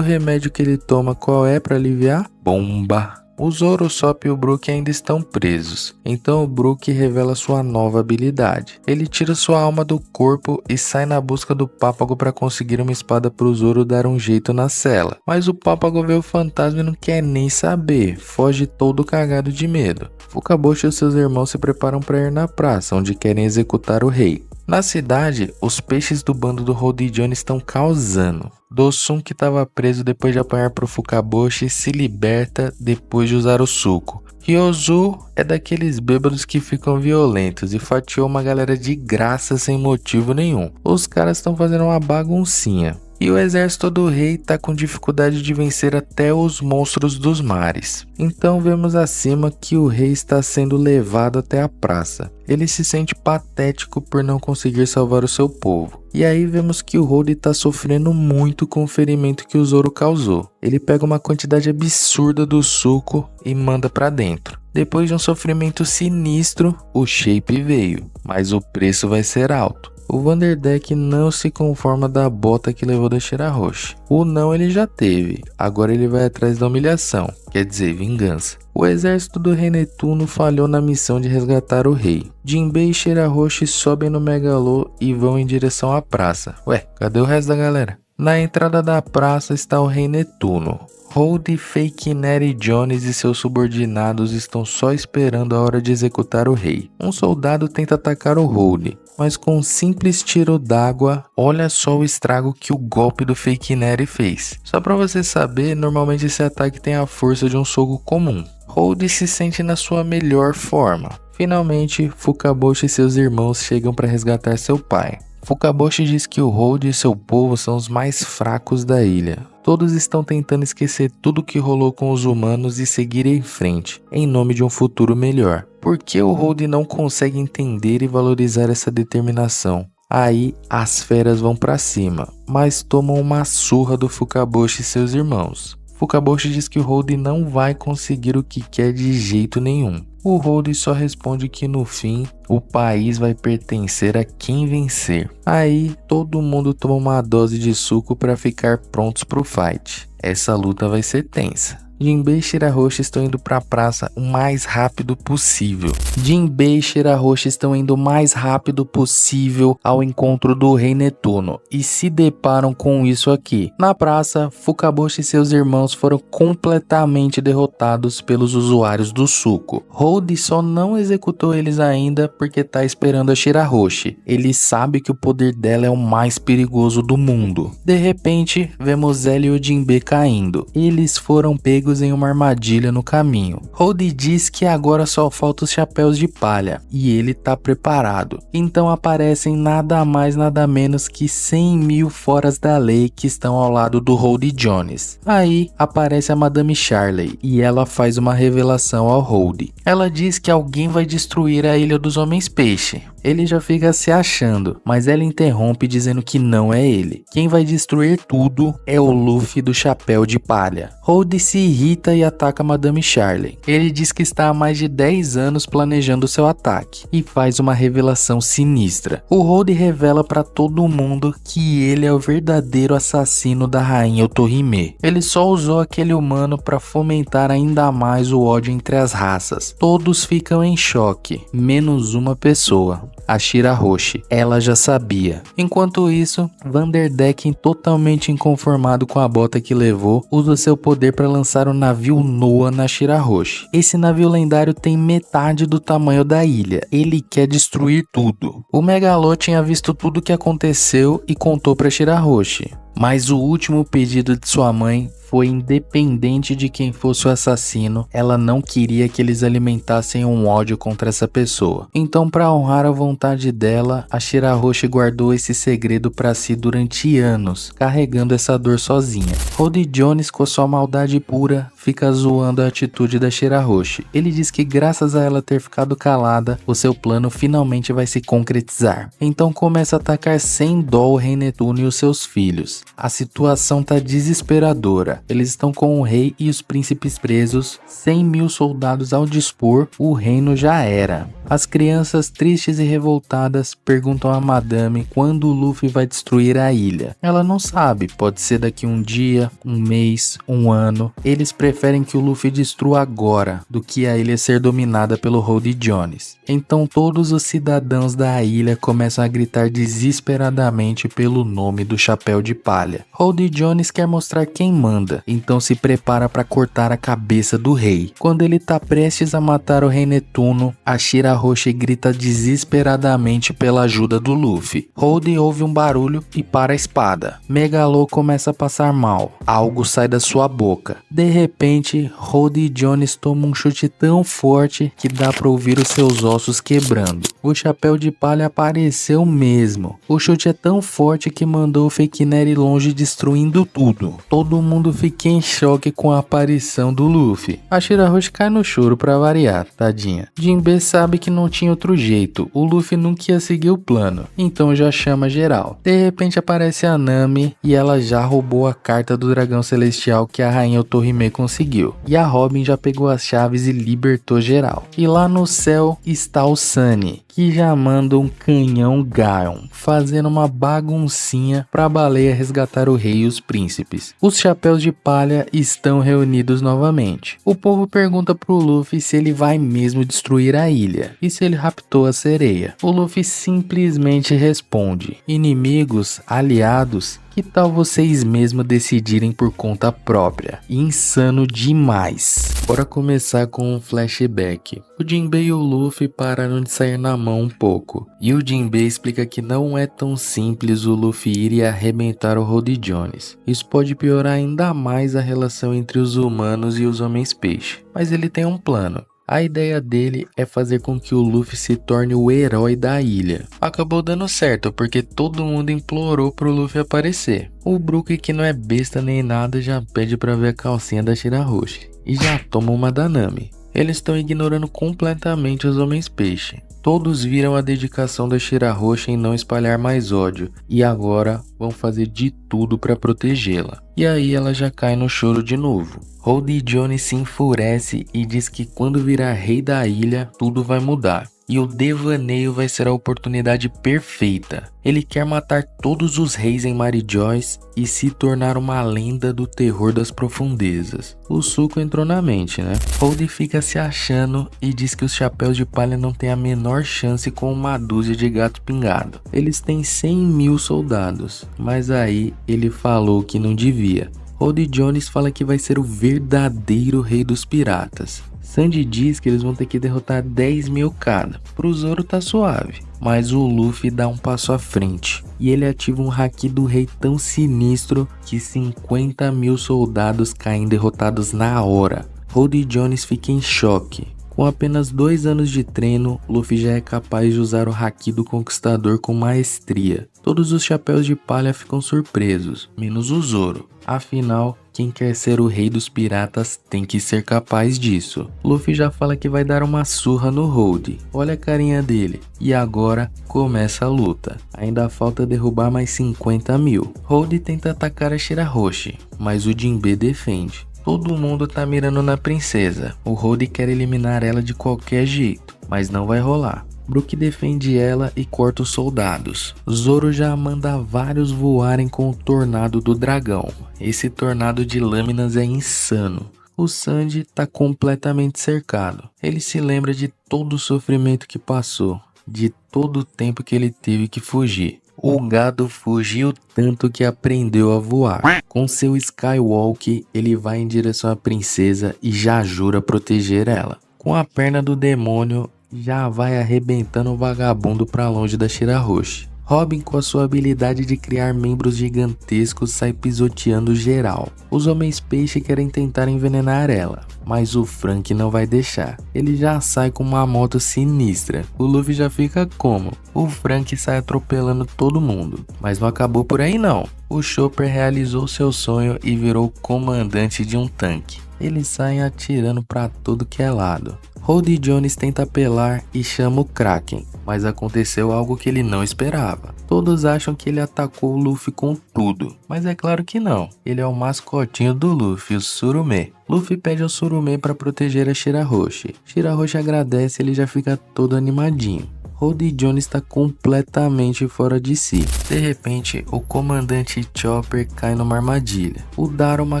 remédio que ele toma qual é para aliviar? Bomba! O Zoro, o Sop e o Brook ainda estão presos, então o Brook revela sua nova habilidade. Ele tira sua alma do corpo e sai na busca do Pápago para conseguir uma espada para o Zoro dar um jeito na cela. Mas o Pápago vê o fantasma e não quer nem saber, foge todo cagado de medo. Fukaboshi e seus irmãos se preparam para ir na praça, onde querem executar o rei. Na cidade, os peixes do bando do Hold Jones estão causando. Dosum, que estava preso depois de apanhar pro Fukaboshi, se liberta depois de usar o suco. Ryozu é daqueles bêbados que ficam violentos e fatiou uma galera de graça sem motivo nenhum. Os caras estão fazendo uma baguncinha. e o exército do rei tá com dificuldade de vencer até os monstros dos mares. Então vemos acima que o rei está sendo levado até a praça. Ele se sente patético por não conseguir salvar o seu povo. E aí vemos que o Hold está sofrendo muito com o ferimento que o Zoro causou. Ele pega uma quantidade absurda do suco e manda para dentro. Depois de um sofrimento sinistro, o Shape veio, mas o preço vai ser alto. O Vanderdeck não se conforma da bota que levou da Shirahoshi. O não ele já teve, agora ele vai atrás da humilhação, quer dizer, vingança. O exército do rei Netuno falhou na missão de resgatar o rei. Jinbei e Shirahoshi sobem no Megalô e vão em direção à praça. Ué, cadê o resto da galera? Na entrada da praça está o rei Netuno. Hold, Fake Neri e Jones e seus subordinados estão só esperando a hora de executar o rei. Um soldado tenta atacar o Hold, mas com um simples tiro d'água, olha só o estrago que o golpe do Fake Neri fez. Só pra você saber, normalmente esse ataque tem a força de um soco comum. Hold se sente na sua melhor forma. Finalmente, Fukaboshi e seus irmãos chegam para resgatar seu pai. Fukaboshi diz que o Hold e seu povo são os mais fracos da ilha. Todos estão tentando esquecer tudo o que rolou com os humanos e seguir em frente, em nome de um futuro melhor. Por que o Hold não consegue entender e valorizar essa determinação? Aí as feras vão pra cima, mas tomam uma surra do Fukaboshi e seus irmãos. Fukaboshi diz que o Hold não vai conseguir o que quer de jeito nenhum. O Hold só responde que no fim, o país vai pertencer a quem vencer. Aí, todo mundo toma uma dose de suco para ficar prontos pro fight. Essa luta vai ser tensa. Jinbei e Shirahoshi estão indo para a praça o mais rápido possível. Jinbei e Shirahoshi estão indo o mais rápido possível ao encontro do rei Netuno e se deparam com isso aqui. Na praça, Fukaboshi e seus irmãos foram completamente derrotados pelos usuários do suco. Hold só não executou eles ainda porque tá esperando a Shirahoshi. Ele sabe que o poder dela é o mais perigoso do mundo. De repente, vemos ela e o Jinbei caindo. Eles foram pegos em uma armadilha no caminho. Hold diz que agora só falta os chapéus de palha e ele tá preparado. Então aparecem nada mais nada menos que 100.000 foras da lei que estão ao lado do Hold Jones. Aí aparece a Madame Charley e ela faz uma revelação ao Hold. Ela diz que alguém vai destruir a Ilha dos Homens Peixe. Ele já fica se achando, mas ela interrompe dizendo que não é ele. Quem vai destruir tudo é o Luffy do chapéu de palha. Hold se irrita e ataca Madame Charley. Ele diz que está há mais de 10 anos planejando seu ataque e faz uma revelação sinistra. O Hold revela para todo mundo que ele é o verdadeiro assassino da rainha Otohime. Ele só usou aquele humano para fomentar ainda mais o ódio entre as raças. Todos ficam em choque, menos uma pessoa. A Shirahoshi, ela já sabia. Enquanto isso, Vanderdecken, totalmente inconformado com a bota que levou, usa seu poder para lançar o navio Noah na Shirahoshi. Esse navio lendário tem metade do tamanho da ilha. Ele quer destruir tudo. O Megalô tinha visto tudo o que aconteceu e contou para Shirahoshi. Mas o último pedido de sua mãe foi independente de quem fosse o assassino, ela não queria que eles alimentassem um ódio contra essa pessoa. Então, para honrar a vontade dela, a Shirahoshi guardou esse segredo para si durante anos, carregando essa dor sozinha. Hold Jones, com sua maldade pura, fica zoando a atitude da Shirahoshi. Ele diz que graças a ela ter ficado calada, o seu plano finalmente vai se concretizar. Então começa a atacar sem dó o rei Netuno e os seus filhos. A situação tá desesperadora. Eles estão com o rei e os príncipes presos, 100.000 soldados ao dispor, o reino já era. As crianças tristes e revoltadas perguntam a Madame quando o Luffy vai destruir a ilha. Ela não sabe, pode ser daqui um dia, um mês, um ano. Eles preferem que o Luffy destrua agora, do que a ilha ser dominada pelo Hold Jones. Então todos os cidadãos da ilha começam a gritar desesperadamente pelo nome do Chapéu de Palha. Hold Jones quer mostrar quem manda, então se prepara para cortar a cabeça do rei. Quando ele tá prestes a matar o rei Netuno, a Shirahoshi Shirahoshi grita desesperadamente pela ajuda do Luffy. Holdy ouve um barulho e para a espada. Megalo começa a passar mal. Algo sai da sua boca. De repente, Holdy Jones toma um chute tão forte que dá para ouvir os seus ossos quebrando. O chapéu de palha apareceu mesmo. O chute é tão forte que mandou o Fake Neri longe, destruindo tudo. Todo mundo fica em choque com a aparição do Luffy. A Shirahoshi cai no choro pra variar, tadinha. Jinbe sabe que não tinha outro jeito. O Luffy nunca ia seguir o plano, então já chama geral. De repente aparece a Nami e ela já roubou a carta do dragão celestial que a rainha Otohime conseguiu. E a Robin já pegou as chaves e libertou geral. E lá no céu está o Sunny, que já manda um canhão Gaon, fazendo uma baguncinha pra baleia resgatar o rei e os príncipes. Os chapéus de palha estão reunidos novamente. O povo pergunta pro Luffy se ele vai mesmo destruir a ilha, e se ele raptou a sereia. O Luffy simplesmente responde: inimigos, aliados, que tal vocês mesmos decidirem por conta própria? Insano demais. Bora começar com um flashback. O Jinbe e o Luffy pararam de sair na mão um pouco. E o Jinbe explica que não é tão simples o Luffy ir e arrebentar o Holdy Jones. Isso pode piorar ainda mais a relação entre os humanos e os homens-peixe. Mas ele tem um plano. A ideia dele é fazer com que o Luffy se torne o herói da ilha. Acabou dando certo, porque todo mundo implorou pro Luffy aparecer. O Brook, que não é besta nem nada, já pede pra ver a calcinha da Shirahoshi. E já toma uma da Nami. Eles estão ignorando completamente os homens-peixe. Todos viram a dedicação da Shirahoshi em não espalhar mais ódio, e agora vão fazer de tudo para protegê-la. E aí ela já cai no choro de novo. Holdy Jones se enfurece e diz que quando virar rei da ilha, tudo vai mudar. E o devaneio vai ser a oportunidade perfeita. Ele quer matar todos os reis em Mary Joyce e se tornar uma lenda do terror das profundezas. O suco entrou na mente, né? Holdy fica se achando e diz que os chapéus de palha não têm a menor chance com uma dúzia de gato pingado. Eles têm 100.000 soldados, mas aí ele falou que não devia. Holdy Jones fala que vai ser o verdadeiro rei dos piratas. Sandy diz que eles vão ter que derrotar 10.000 cada. Pro Zoro tá suave, mas o Luffy dá um passo à frente. E ele ativa um haki do rei tão sinistro que 50.000 soldados caem derrotados na hora. Holdy Jones fica em choque. Com apenas 2 anos de treino, Luffy já é capaz de usar o haki do conquistador com maestria. Todos os chapéus de palha ficam surpresos, menos o Zoro. Afinal, quem quer ser o rei dos piratas tem que ser capaz disso. Luffy já fala que vai dar uma surra no Holdy. Olha a carinha dele. E agora começa a luta. Ainda falta derrubar mais 50.000. Holdy tenta atacar a Shirahoshi, mas o Jinbe defende. Todo mundo tá mirando na princesa. O Holdy quer eliminar ela de qualquer jeito, mas não vai rolar. Brook defende ela e corta os soldados. Zoro já manda vários voarem com o tornado do dragão. Esse tornado de lâminas é insano. O Sandy tá completamente cercado. Ele se lembra de todo o sofrimento que passou, de todo o tempo que ele teve que fugir. O gado fugiu tanto que aprendeu a voar. Com seu Skywalk, ele vai em direção à princesa e já jura proteger ela. Com a perna do demônio, já vai arrebentando o vagabundo pra longe da Shirahoshi. Robin, com a sua habilidade de criar membros gigantescos, sai pisoteando geral. Os homens-peixe querem tentar envenenar ela, mas o Frank não vai deixar. Ele já sai com uma moto sinistra. O Luffy já fica como? O Frank sai atropelando todo mundo. Mas não acabou por aí não. O Chopper realizou seu sonho e virou comandante de um tanque. Eles saem atirando pra todo que é lado. Holdy Jones tenta apelar e chama o Kraken, mas aconteceu algo que ele não esperava. Todos acham que ele atacou o Luffy com tudo, mas é claro que não. Ele é o mascotinho do Luffy, o Surume. Luffy pede ao Surume para proteger a Shirahoshi. Shirahoshi agradece e ele já fica todo animadinho. Holdy Jones está completamente fora de si. De repente, o comandante Chopper cai numa armadilha. O Daruma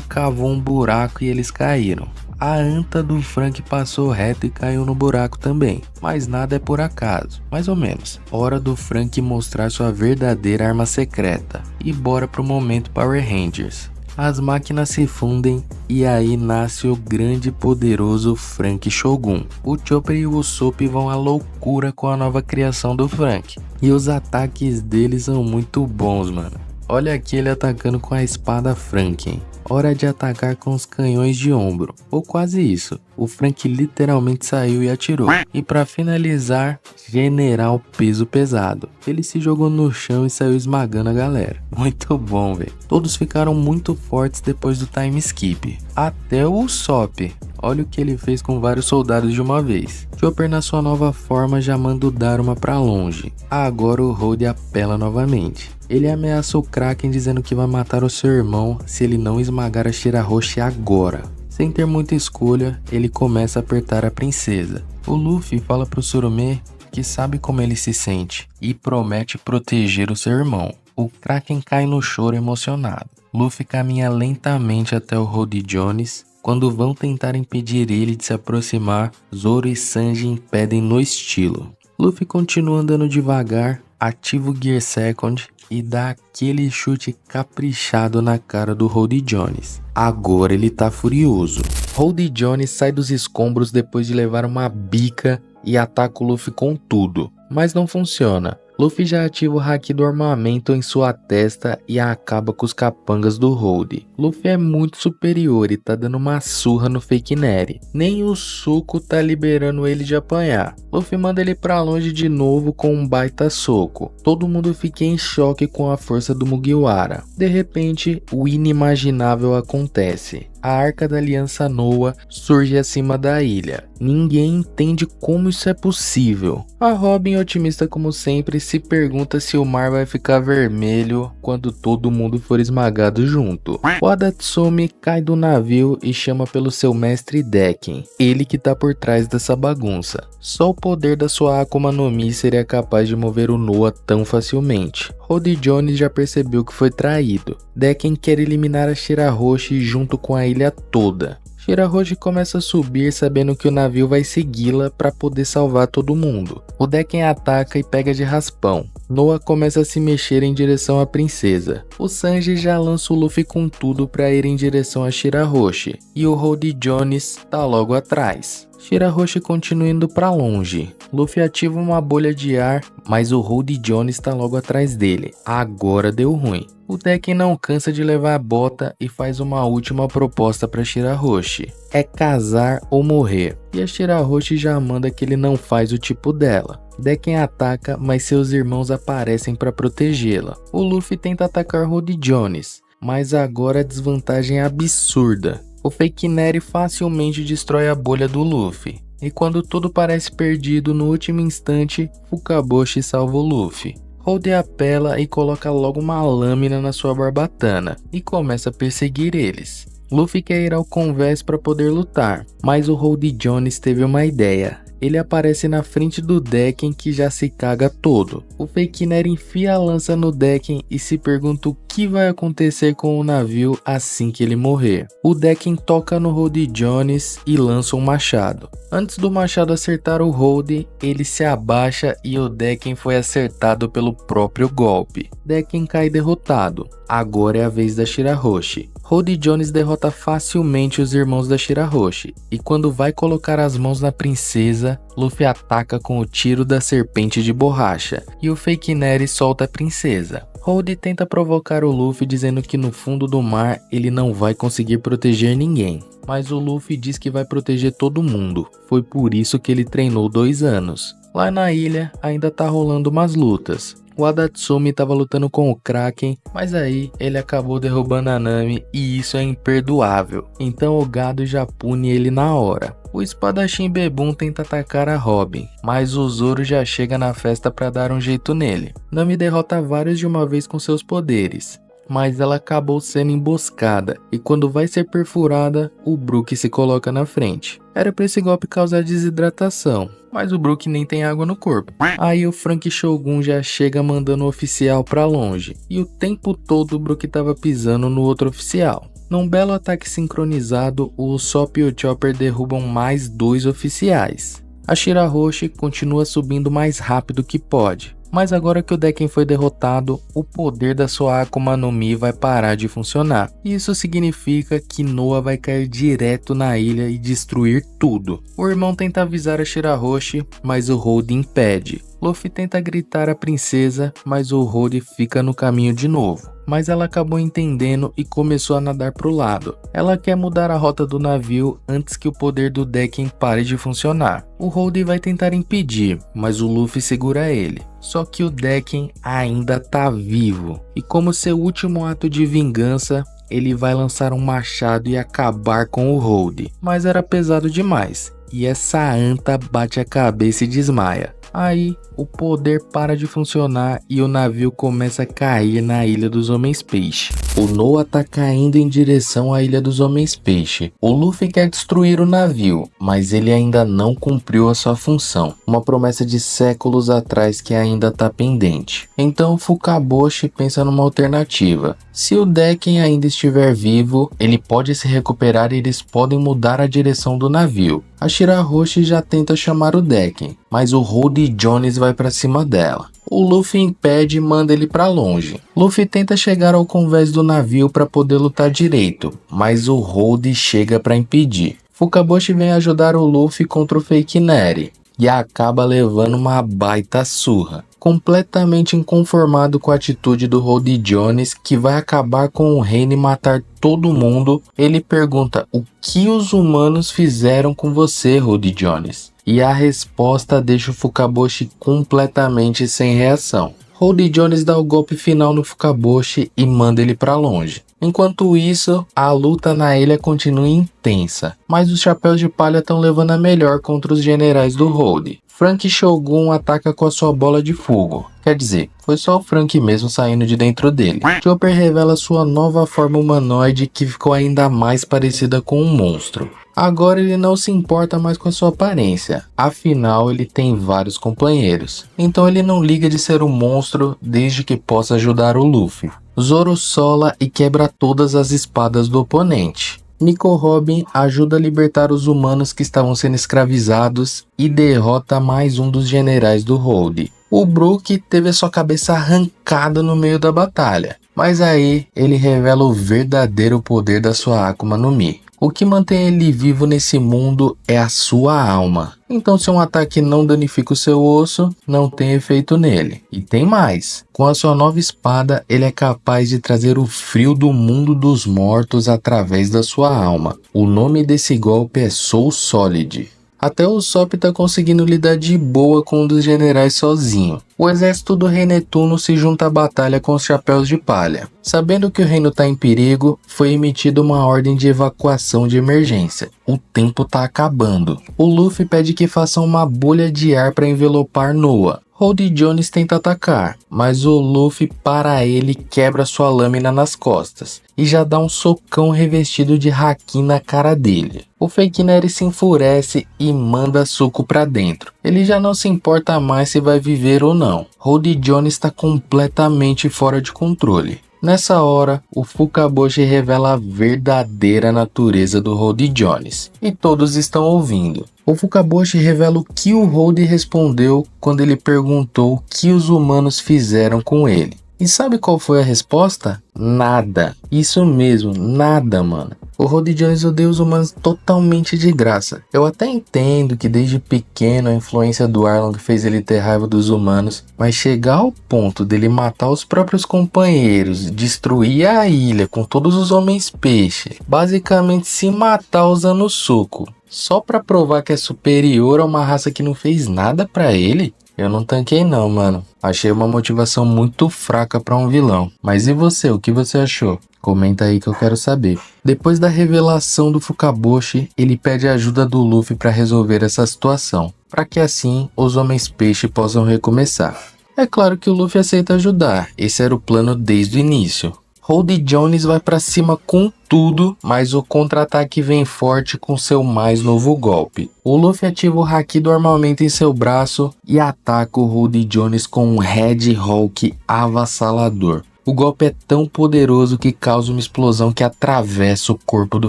cavou um buraco e eles caíram. A anta do Frank passou reto e caiu no buraco também, mas nada é por acaso, mais ou menos. Hora do Frank mostrar sua verdadeira arma secreta. E bora pro momento Power Rangers. as máquinas se fundem e aí nasce o grande e poderoso Frank Shogun. O Chopper e o Usopp vão à loucura com a nova criação do Frank. E os ataques dele são muito bons, mano. Olha aqui ele atacando com a espada Frank, hein? Hora de atacar com os canhões de ombro, ou quase isso. O Frank literalmente saiu e atirou. E para finalizar, General Peso Pesado. Ele se jogou no chão e saiu esmagando a galera. Muito bom, velho. Todos ficaram muito fortes depois do time skip. Até o Usopp. Olha o que ele fez com vários soldados de uma vez. Chopper na sua nova forma já manda o Daruma pra longe. Agora o Road apela novamente. Ele ameaça o Kraken dizendo que vai matar o seu irmão se ele não esmagar a Shirahoshi agora. Sem ter muita escolha, ele começa a apertar a princesa. O Luffy fala pro Surume que sabe como ele se sente e promete proteger o seu irmão. O Kraken cai no choro emocionado. Luffy caminha lentamente até o Road Jones. Quando vão tentar impedir ele de se aproximar, Zoro e Sanji impedem no estilo. Luffy continua andando devagar, ativa o Gear Second e dá aquele chute caprichado na cara do Road Jones. Agora ele tá furioso. Road Jones sai dos escombros depois de levar uma bica e ataca o Luffy com tudo, mas não funciona. Luffy já ativa o haki do armamento em sua testa e acaba com os capangas do Road. Luffy é muito superior e tá dando uma surra no Fake Nery. Nem o soco tá liberando ele de apanhar. Luffy manda ele pra longe de novo com um baita soco. Todo mundo fica em choque com a força do Mugiwara. De repente, o inimaginável acontece. A Arca da Aliança Noah surge acima da ilha. Ninguém entende como isso é possível. A Robin, otimista como sempre, se pergunta se o mar vai ficar vermelho quando todo mundo for esmagado junto. O Adatsumi cai do navio e chama pelo seu mestre Decken. Ele que tá por trás dessa bagunça. Só o poder da sua Akuma no Mi seria capaz de mover o Noah tão facilmente. Road Jones já percebeu que foi traído. Decken quer eliminar a Shirahoshi junto com a ilha toda. Shirahoshi começa a subir sabendo que o navio vai segui-la para poder salvar todo mundo. O Decken ataca e pega de raspão. Noah começa a se mexer em direção à princesa. O Sanji já lança o Luffy com tudo para ir em direção a Shirahoshi. E o Road Jones tá logo atrás. Shirahoshi continua indo pra longe. Luffy ativa uma bolha de ar, mas o Road Jones está logo atrás dele. Agora deu ruim. O Decken não cansa de levar a bota e faz uma última proposta para Shirahoshi. É casar ou morrer. E a Shirahoshi já manda que ele não faz o tipo dela. Decken ataca, mas seus irmãos aparecem para protegê-la. O Luffy tenta atacar Road Jones, mas agora a desvantagem é absurda. O Fake Nery facilmente destrói a bolha do Luffy. E quando tudo parece perdido, no último instante, Fukaboshi salva o Luffy. Road apela e coloca logo uma lâmina na sua barbatana e começa a perseguir eles. Luffy quer ir ao convés para poder lutar, mas o Road Jones teve uma ideia. Ele aparece na frente do Decken que já se caga todo. O Fake Nery enfia a lança no Decken e se pergunta o que vai acontecer com o navio assim que ele morrer. O Decken toca no Road Jones e lança um machado. Antes do machado acertar o Road, ele se abaixa e o Decken foi acertado pelo próprio golpe. Decken cai derrotado. Agora é a vez da Shirahoshi. Road Jones derrota facilmente os irmãos da Shirahoshi, e quando vai colocar as mãos na princesa, Luffy ataca com o tiro da serpente de borracha, e o Fake Nery solta a princesa. Road tenta provocar o Luffy dizendo que no fundo do mar ele não vai conseguir proteger ninguém, mas o Luffy diz que vai proteger todo mundo, foi por isso que ele treinou 2 anos. Lá na ilha ainda tá rolando umas lutas. O Adatsumi estava lutando com o Kraken, mas aí ele acabou derrubando a Nami e isso é imperdoável. Então o gado já pune ele na hora. O espadachim Bebum tenta atacar a Robin, mas o Zoro já chega na festa para dar um jeito nele. Nami derrota vários de uma vez com seus poderes, mas ela acabou sendo emboscada e quando vai ser perfurada, o Brook se coloca na frente. Era pra esse golpe causar desidratação, mas o Brook nem tem água no corpo. Aí o Frank Shogun já chega mandando o oficial pra longe, e o tempo todo o Brook tava pisando no outro oficial. Num belo ataque sincronizado, o Usopp e o Chopper derrubam mais 2 oficiais. A Shirahoshi continua subindo mais rápido que pode. Mas agora que o Decken foi derrotado, o poder da sua Akuma no Mi vai parar de funcionar. Isso significa que Noa vai cair direto na ilha e destruir tudo. O irmão tenta avisar a Shirahoshi, mas o Hold impede. Luffy tenta gritar a princesa, mas o Hold fica no caminho de novo. Mas ela acabou entendendo e começou a nadar pro lado. Ela quer mudar a rota do navio antes que o poder do Decken pare de funcionar. O Hold vai tentar impedir, mas o Luffy segura ele. Só que o Decken ainda tá vivo. E como seu último ato de vingança, ele vai lançar um machado e acabar com o Hold. Mas era pesado demais. E essa anta bate a cabeça e desmaia. Aí, o poder para de funcionar e o navio começa a cair na Ilha dos Homens Peixe. O Noa tá caindo em direção à Ilha dos Homens Peixe. O Luffy quer destruir o navio, mas ele ainda não cumpriu a sua função. Uma promessa de séculos atrás que ainda tá pendente. Então, Fukaboshi pensa numa alternativa. Se o Decken ainda estiver vivo, ele pode se recuperar e eles podem mudar a direção do navio. A Shirahoshi já tenta chamar o Decken, mas o Hold Jones vai pra cima dela. O Luffy impede e manda ele pra longe. Luffy tenta chegar ao convés do navio para poder lutar direito, mas o Hold chega para impedir. Fukaboshi vem ajudar o Luffy contra o Fake Neri e acaba levando uma baita surra. Completamente inconformado com a atitude do Hold Jones, que vai acabar com o reino e matar todo mundo, ele pergunta: o que os humanos fizeram com você, Hold Jones? E a resposta deixa o Fukaboshi completamente sem reação. Hold Jones dá o golpe final no Fukaboshi e manda ele para longe. Enquanto isso, a luta na ilha continua intensa, mas os Chapéus de Palha estão levando a melhor contra os generais do Hold. Frank Shogun ataca com a sua bola de fogo. Quer dizer, foi só o Frank mesmo saindo de dentro dele. Chopper revela sua nova forma humanoide que ficou ainda mais parecida com um monstro. Agora ele não se importa mais com a sua aparência, afinal ele tem vários companheiros. Então ele não liga de ser um monstro desde que possa ajudar o Luffy. Zoro sola e quebra todas as espadas do oponente. Nico Robin ajuda a libertar os humanos que estavam sendo escravizados e derrota mais um dos generais do Hold. O Brook teve a sua cabeça arrancada no meio da batalha, mas aí ele revela o verdadeiro poder da sua Akuma no Mi. O que mantém ele vivo nesse mundo é a sua alma. Então se um ataque não danifica o seu osso, não tem efeito nele. E tem mais. Com a sua nova espada, ele é capaz de trazer o frio do mundo dos mortos através da sua alma. O nome desse golpe é Soul Solid. Até o Usopp tá conseguindo lidar de boa com um dos generais sozinho. O exército do Rei Netuno se junta à batalha com os Chapéus de Palha. Sabendo que o reino tá em perigo, foi emitida uma ordem de evacuação de emergência. O tempo tá acabando. O Luffy pede que façam uma bolha de ar para envelopar Noa. Hold Jones tenta atacar, mas o Luffy para ele quebra sua lâmina nas costas e já dá um socão revestido de haki na cara dele. O Fake Neri se enfurece e manda suco pra dentro. Ele já não se importa mais se vai viver ou não. Hold Jones está completamente fora de controle. Nessa hora, o Fukaboshi revela a verdadeira natureza do Hold Jones, e todos estão ouvindo. O Fukaboshi revela o que o Hold respondeu quando ele perguntou o que os humanos fizeram com ele. E sabe qual foi a resposta? Nada. Isso mesmo, nada, mano. O Hold Jones odeia os humanos totalmente de graça. Eu até entendo que desde pequeno a influência do Arlong fez ele ter raiva dos humanos, mas chegar ao ponto dele matar os próprios companheiros, destruir a ilha com todos os homens peixe, basicamente se matar usando soco, só pra provar que é superior a uma raça que não fez nada pra ele? Eu não tanquei não, mano. Achei uma motivação muito fraca pra um vilão. Mas e você, o que você achou? Comenta aí que eu quero saber. Depois da revelação do Fukaboshi, ele pede a ajuda do Luffy para resolver essa situação, para que assim os homens peixe possam recomeçar. É claro que o Luffy aceita ajudar, esse era o plano desde o início. Hold Jones vai pra cima com tudo, mas o contra-ataque vem forte com seu mais novo golpe. O Luffy ativa o haki do armamento em seu braço e ataca o Hold Jones com um Red Hulk avassalador. O golpe é tão poderoso que causa uma explosão que atravessa o corpo do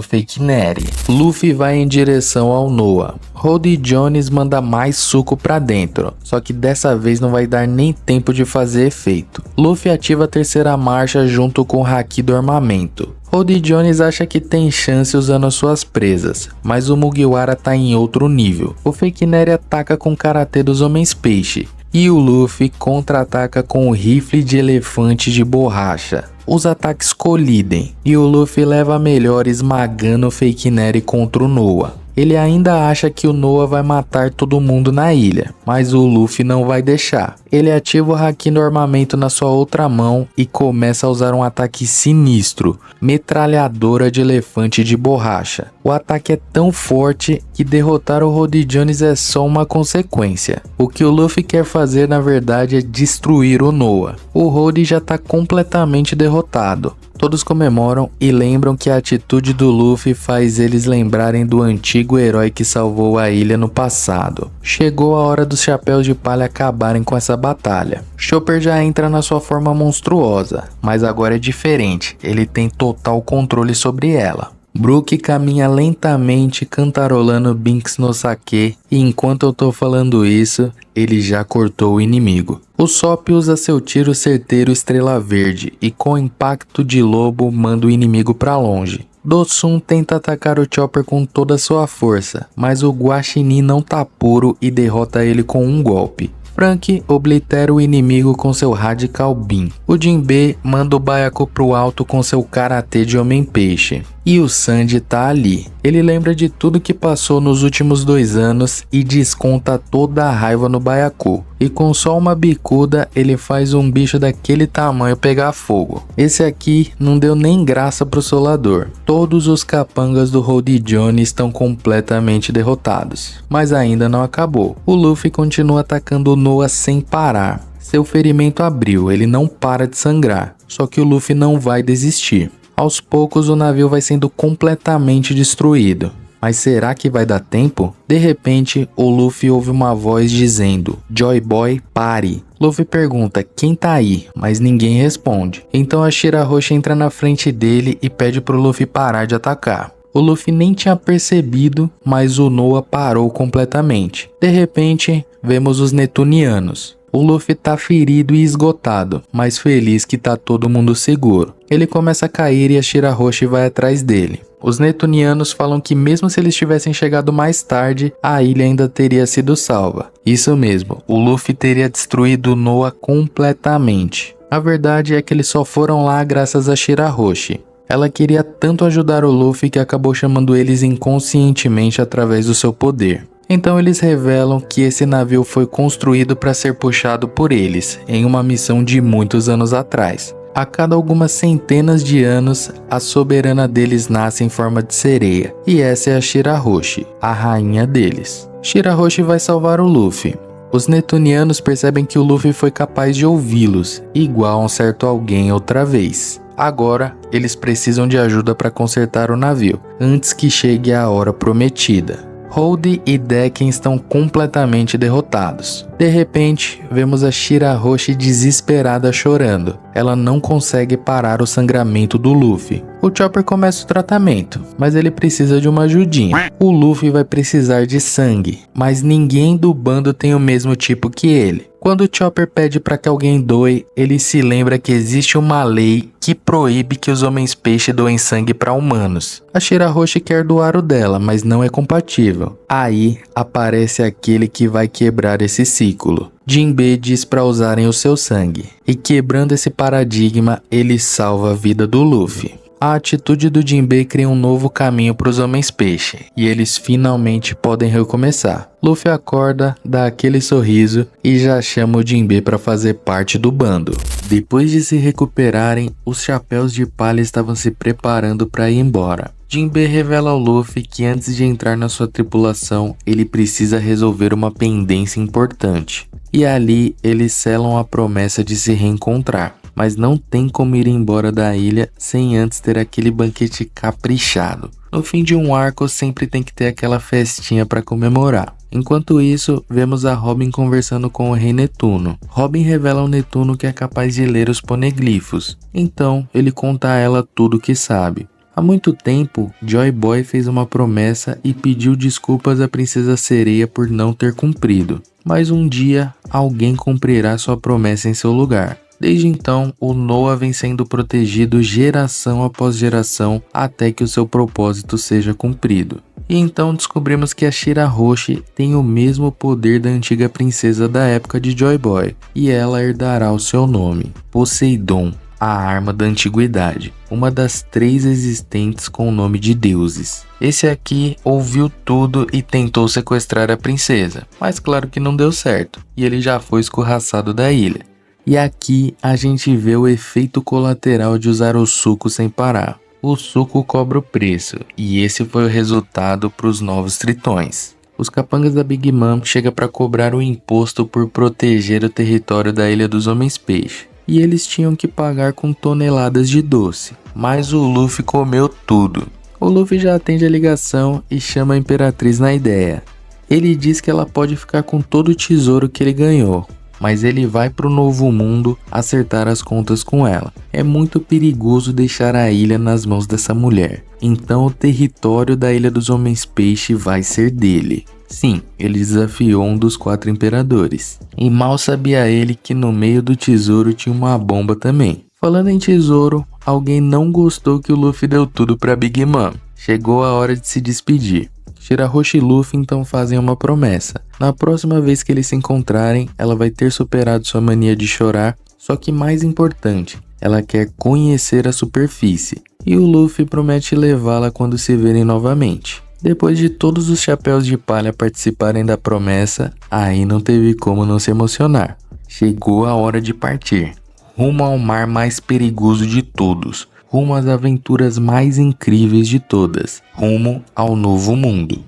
Fake Neri. Luffy vai em direção ao Noah. Rhodey Jones manda mais suco pra dentro, só que dessa vez não vai dar nem tempo de fazer efeito. Luffy ativa a terceira marcha junto com o haki do armamento. Rhodey Jones acha que tem chance usando as suas presas, mas o Mugiwara tá em outro nível. O Fake Neri ataca com o karatê dos Homens Peixe. E o Luffy contra-ataca com o rifle de elefante de borracha. Os ataques colidem e o Luffy leva a melhor esmagando o Fake Neri contra o Noah. Ele ainda acha que o Noah vai matar todo mundo na ilha, mas o Luffy não vai deixar. Ele ativa o haki do armamento na sua outra mão e começa a usar um ataque sinistro, metralhadora de elefante de borracha. O ataque é tão forte que derrotar o Rhodey Jones é só uma consequência. O que o Luffy quer fazer na verdade é destruir o Noah. O Rhodey já está completamente derrotado. Todos comemoram e lembram que a atitude do Luffy faz eles lembrarem do antigo herói que salvou a ilha no passado. Chegou a hora dos Chapéus de Palha acabarem com essa batalha. Chopper já entra na sua forma monstruosa, mas agora é diferente, ele tem total controle sobre ela. Brook caminha lentamente cantarolando Binks no Sake e enquanto eu tô falando isso, ele já cortou o inimigo. O Sop usa seu tiro certeiro Estrela Verde e com impacto de lobo manda o inimigo pra longe. Dosum tenta atacar o Chopper com toda a sua força, mas o Guaxinim não tá puro e derrota ele com um golpe. Frank oblitera o inimigo com seu Radical Beam. O Jinbe manda o Byakuya pro alto com seu karatê de Homem-Peixe. E o Sandy tá ali. Ele lembra de tudo que passou nos últimos 2 anos e desconta toda a raiva no Byakuya. E com só uma bicuda ele faz um bicho daquele tamanho pegar fogo. Esse aqui não deu nem graça pro Solador. Todos os capangas do Rhodey Jones estão completamente derrotados. Mas ainda não acabou. O Luffy continua atacando o Noah sem parar. Seu ferimento abriu, ele não para de sangrar. Só que o Luffy não vai desistir. Aos poucos o navio vai sendo completamente destruído. Mas será que vai dar tempo? De repente, o Luffy ouve uma voz dizendo: Joy Boy, pare. Luffy pergunta quem tá aí, mas ninguém responde. Então a Shirahoshi entra na frente dele e pede pro Luffy parar de atacar. O Luffy nem tinha percebido, mas o Noah parou completamente. De repente, vemos os Netunianos. O Luffy tá ferido e esgotado, mas feliz que tá todo mundo seguro. Ele começa a cair e a Shirahoshi vai atrás dele. Os Netunianos falam que mesmo se eles tivessem chegado mais tarde, a ilha ainda teria sido salva. Isso mesmo, o Luffy teria destruído Noah completamente. A verdade é que eles só foram lá graças a Shirahoshi. Ela queria tanto ajudar o Luffy que acabou chamando eles inconscientemente através do seu poder. Então eles revelam que esse navio foi construído para ser puxado por eles, em uma missão de muitos anos atrás. A cada algumas centenas de anos, a soberana deles nasce em forma de sereia, e essa é a Shirahoshi, a rainha deles. Shirahoshi vai salvar o Luffy. Os Netunianos percebem que o Luffy foi capaz de ouvi-los, igual a um certo alguém outra vez. Agora, eles precisam de ajuda para consertar o navio, antes que chegue a hora prometida. Rhodey e Decken estão completamente derrotados. De repente, vemos a Shirahoshi desesperada chorando. Ela não consegue parar o sangramento do Luffy. O Chopper começa o tratamento, mas ele precisa de uma ajudinha. O Luffy vai precisar de sangue, mas ninguém do bando tem o mesmo tipo que ele. Quando o Chopper pede para que alguém doe, ele se lembra que existe uma lei que proíbe que os Homens-Peixe doem sangue para humanos. A Shirahoshi quer doar o dela, mas não é compatível. Aí aparece aquele que vai quebrar esse ciclo. Jinbe diz para usarem o seu sangue, e quebrando esse paradigma, ele salva a vida do Luffy. A atitude do Jinbe cria um novo caminho para os Homens-Peixe, e eles finalmente podem recomeçar. Luffy acorda, dá aquele sorriso e já chama o Jinbe para fazer parte do bando. Depois de se recuperarem, os Chapéus de Palha estavam se preparando para ir embora. Jinbe revela ao Luffy que antes de entrar na sua tripulação, ele precisa resolver uma pendência importante. E ali eles selam a promessa de se reencontrar. Mas não tem como ir embora da ilha sem antes ter aquele banquete caprichado. No fim de um arco sempre tem que ter aquela festinha para comemorar. Enquanto isso, vemos a Robin conversando com o Rei Netuno. Robin revela ao Netuno que é capaz de ler os poneglifos, então ele conta a ela tudo o que sabe. Há muito tempo, Joy Boy fez uma promessa e pediu desculpas à Princesa Sereia por não ter cumprido. Mas um dia, alguém cumprirá sua promessa em seu lugar. Desde então, o Noah vem sendo protegido geração após geração até que o seu propósito seja cumprido. E então descobrimos que a Shirahoshi tem o mesmo poder da antiga princesa da época de Joy Boy, e ela herdará o seu nome, Poseidon, a arma da antiguidade, uma das 3 existentes com o nome de deuses. Esse aqui ouviu tudo e tentou sequestrar a princesa, mas claro que não deu certo, e ele já foi escorraçado da ilha. E aqui a gente vê o efeito colateral de usar o suco sem parar. O suco cobra o preço, e esse foi o resultado para os novos tritões. Os capangas da Big Mom chegam para cobrar o imposto por proteger o território da Ilha dos Homens Peixe. E eles tinham que pagar com toneladas de doce. Mas o Luffy comeu tudo. O Luffy já atende a ligação e chama a Imperatriz na ideia. Ele diz que ela pode ficar com todo o tesouro que ele ganhou, mas ele vai para o Novo Mundo acertar as contas com ela. É muito perigoso deixar a ilha nas mãos dessa mulher. Então o território da Ilha dos Homens Peixe vai ser dele. Sim, ele desafiou um dos 4 imperadores. E mal sabia ele que no meio do tesouro tinha uma bomba também. Falando em tesouro, alguém não gostou que o Luffy deu tudo para Big Mom. Chegou a hora de se despedir. Shirahoshi e Luffy então fazem uma promessa. Na próxima vez que eles se encontrarem, ela vai ter superado sua mania de chorar. Só que mais importante, ela quer conhecer a superfície. E o Luffy promete levá-la quando se verem novamente. Depois de todos os chapéus de palha participarem da promessa, aí não teve como não se emocionar. Chegou a hora de partir, rumo ao mar mais perigoso de todos, rumo às aventuras mais incríveis de todas, rumo ao Novo Mundo.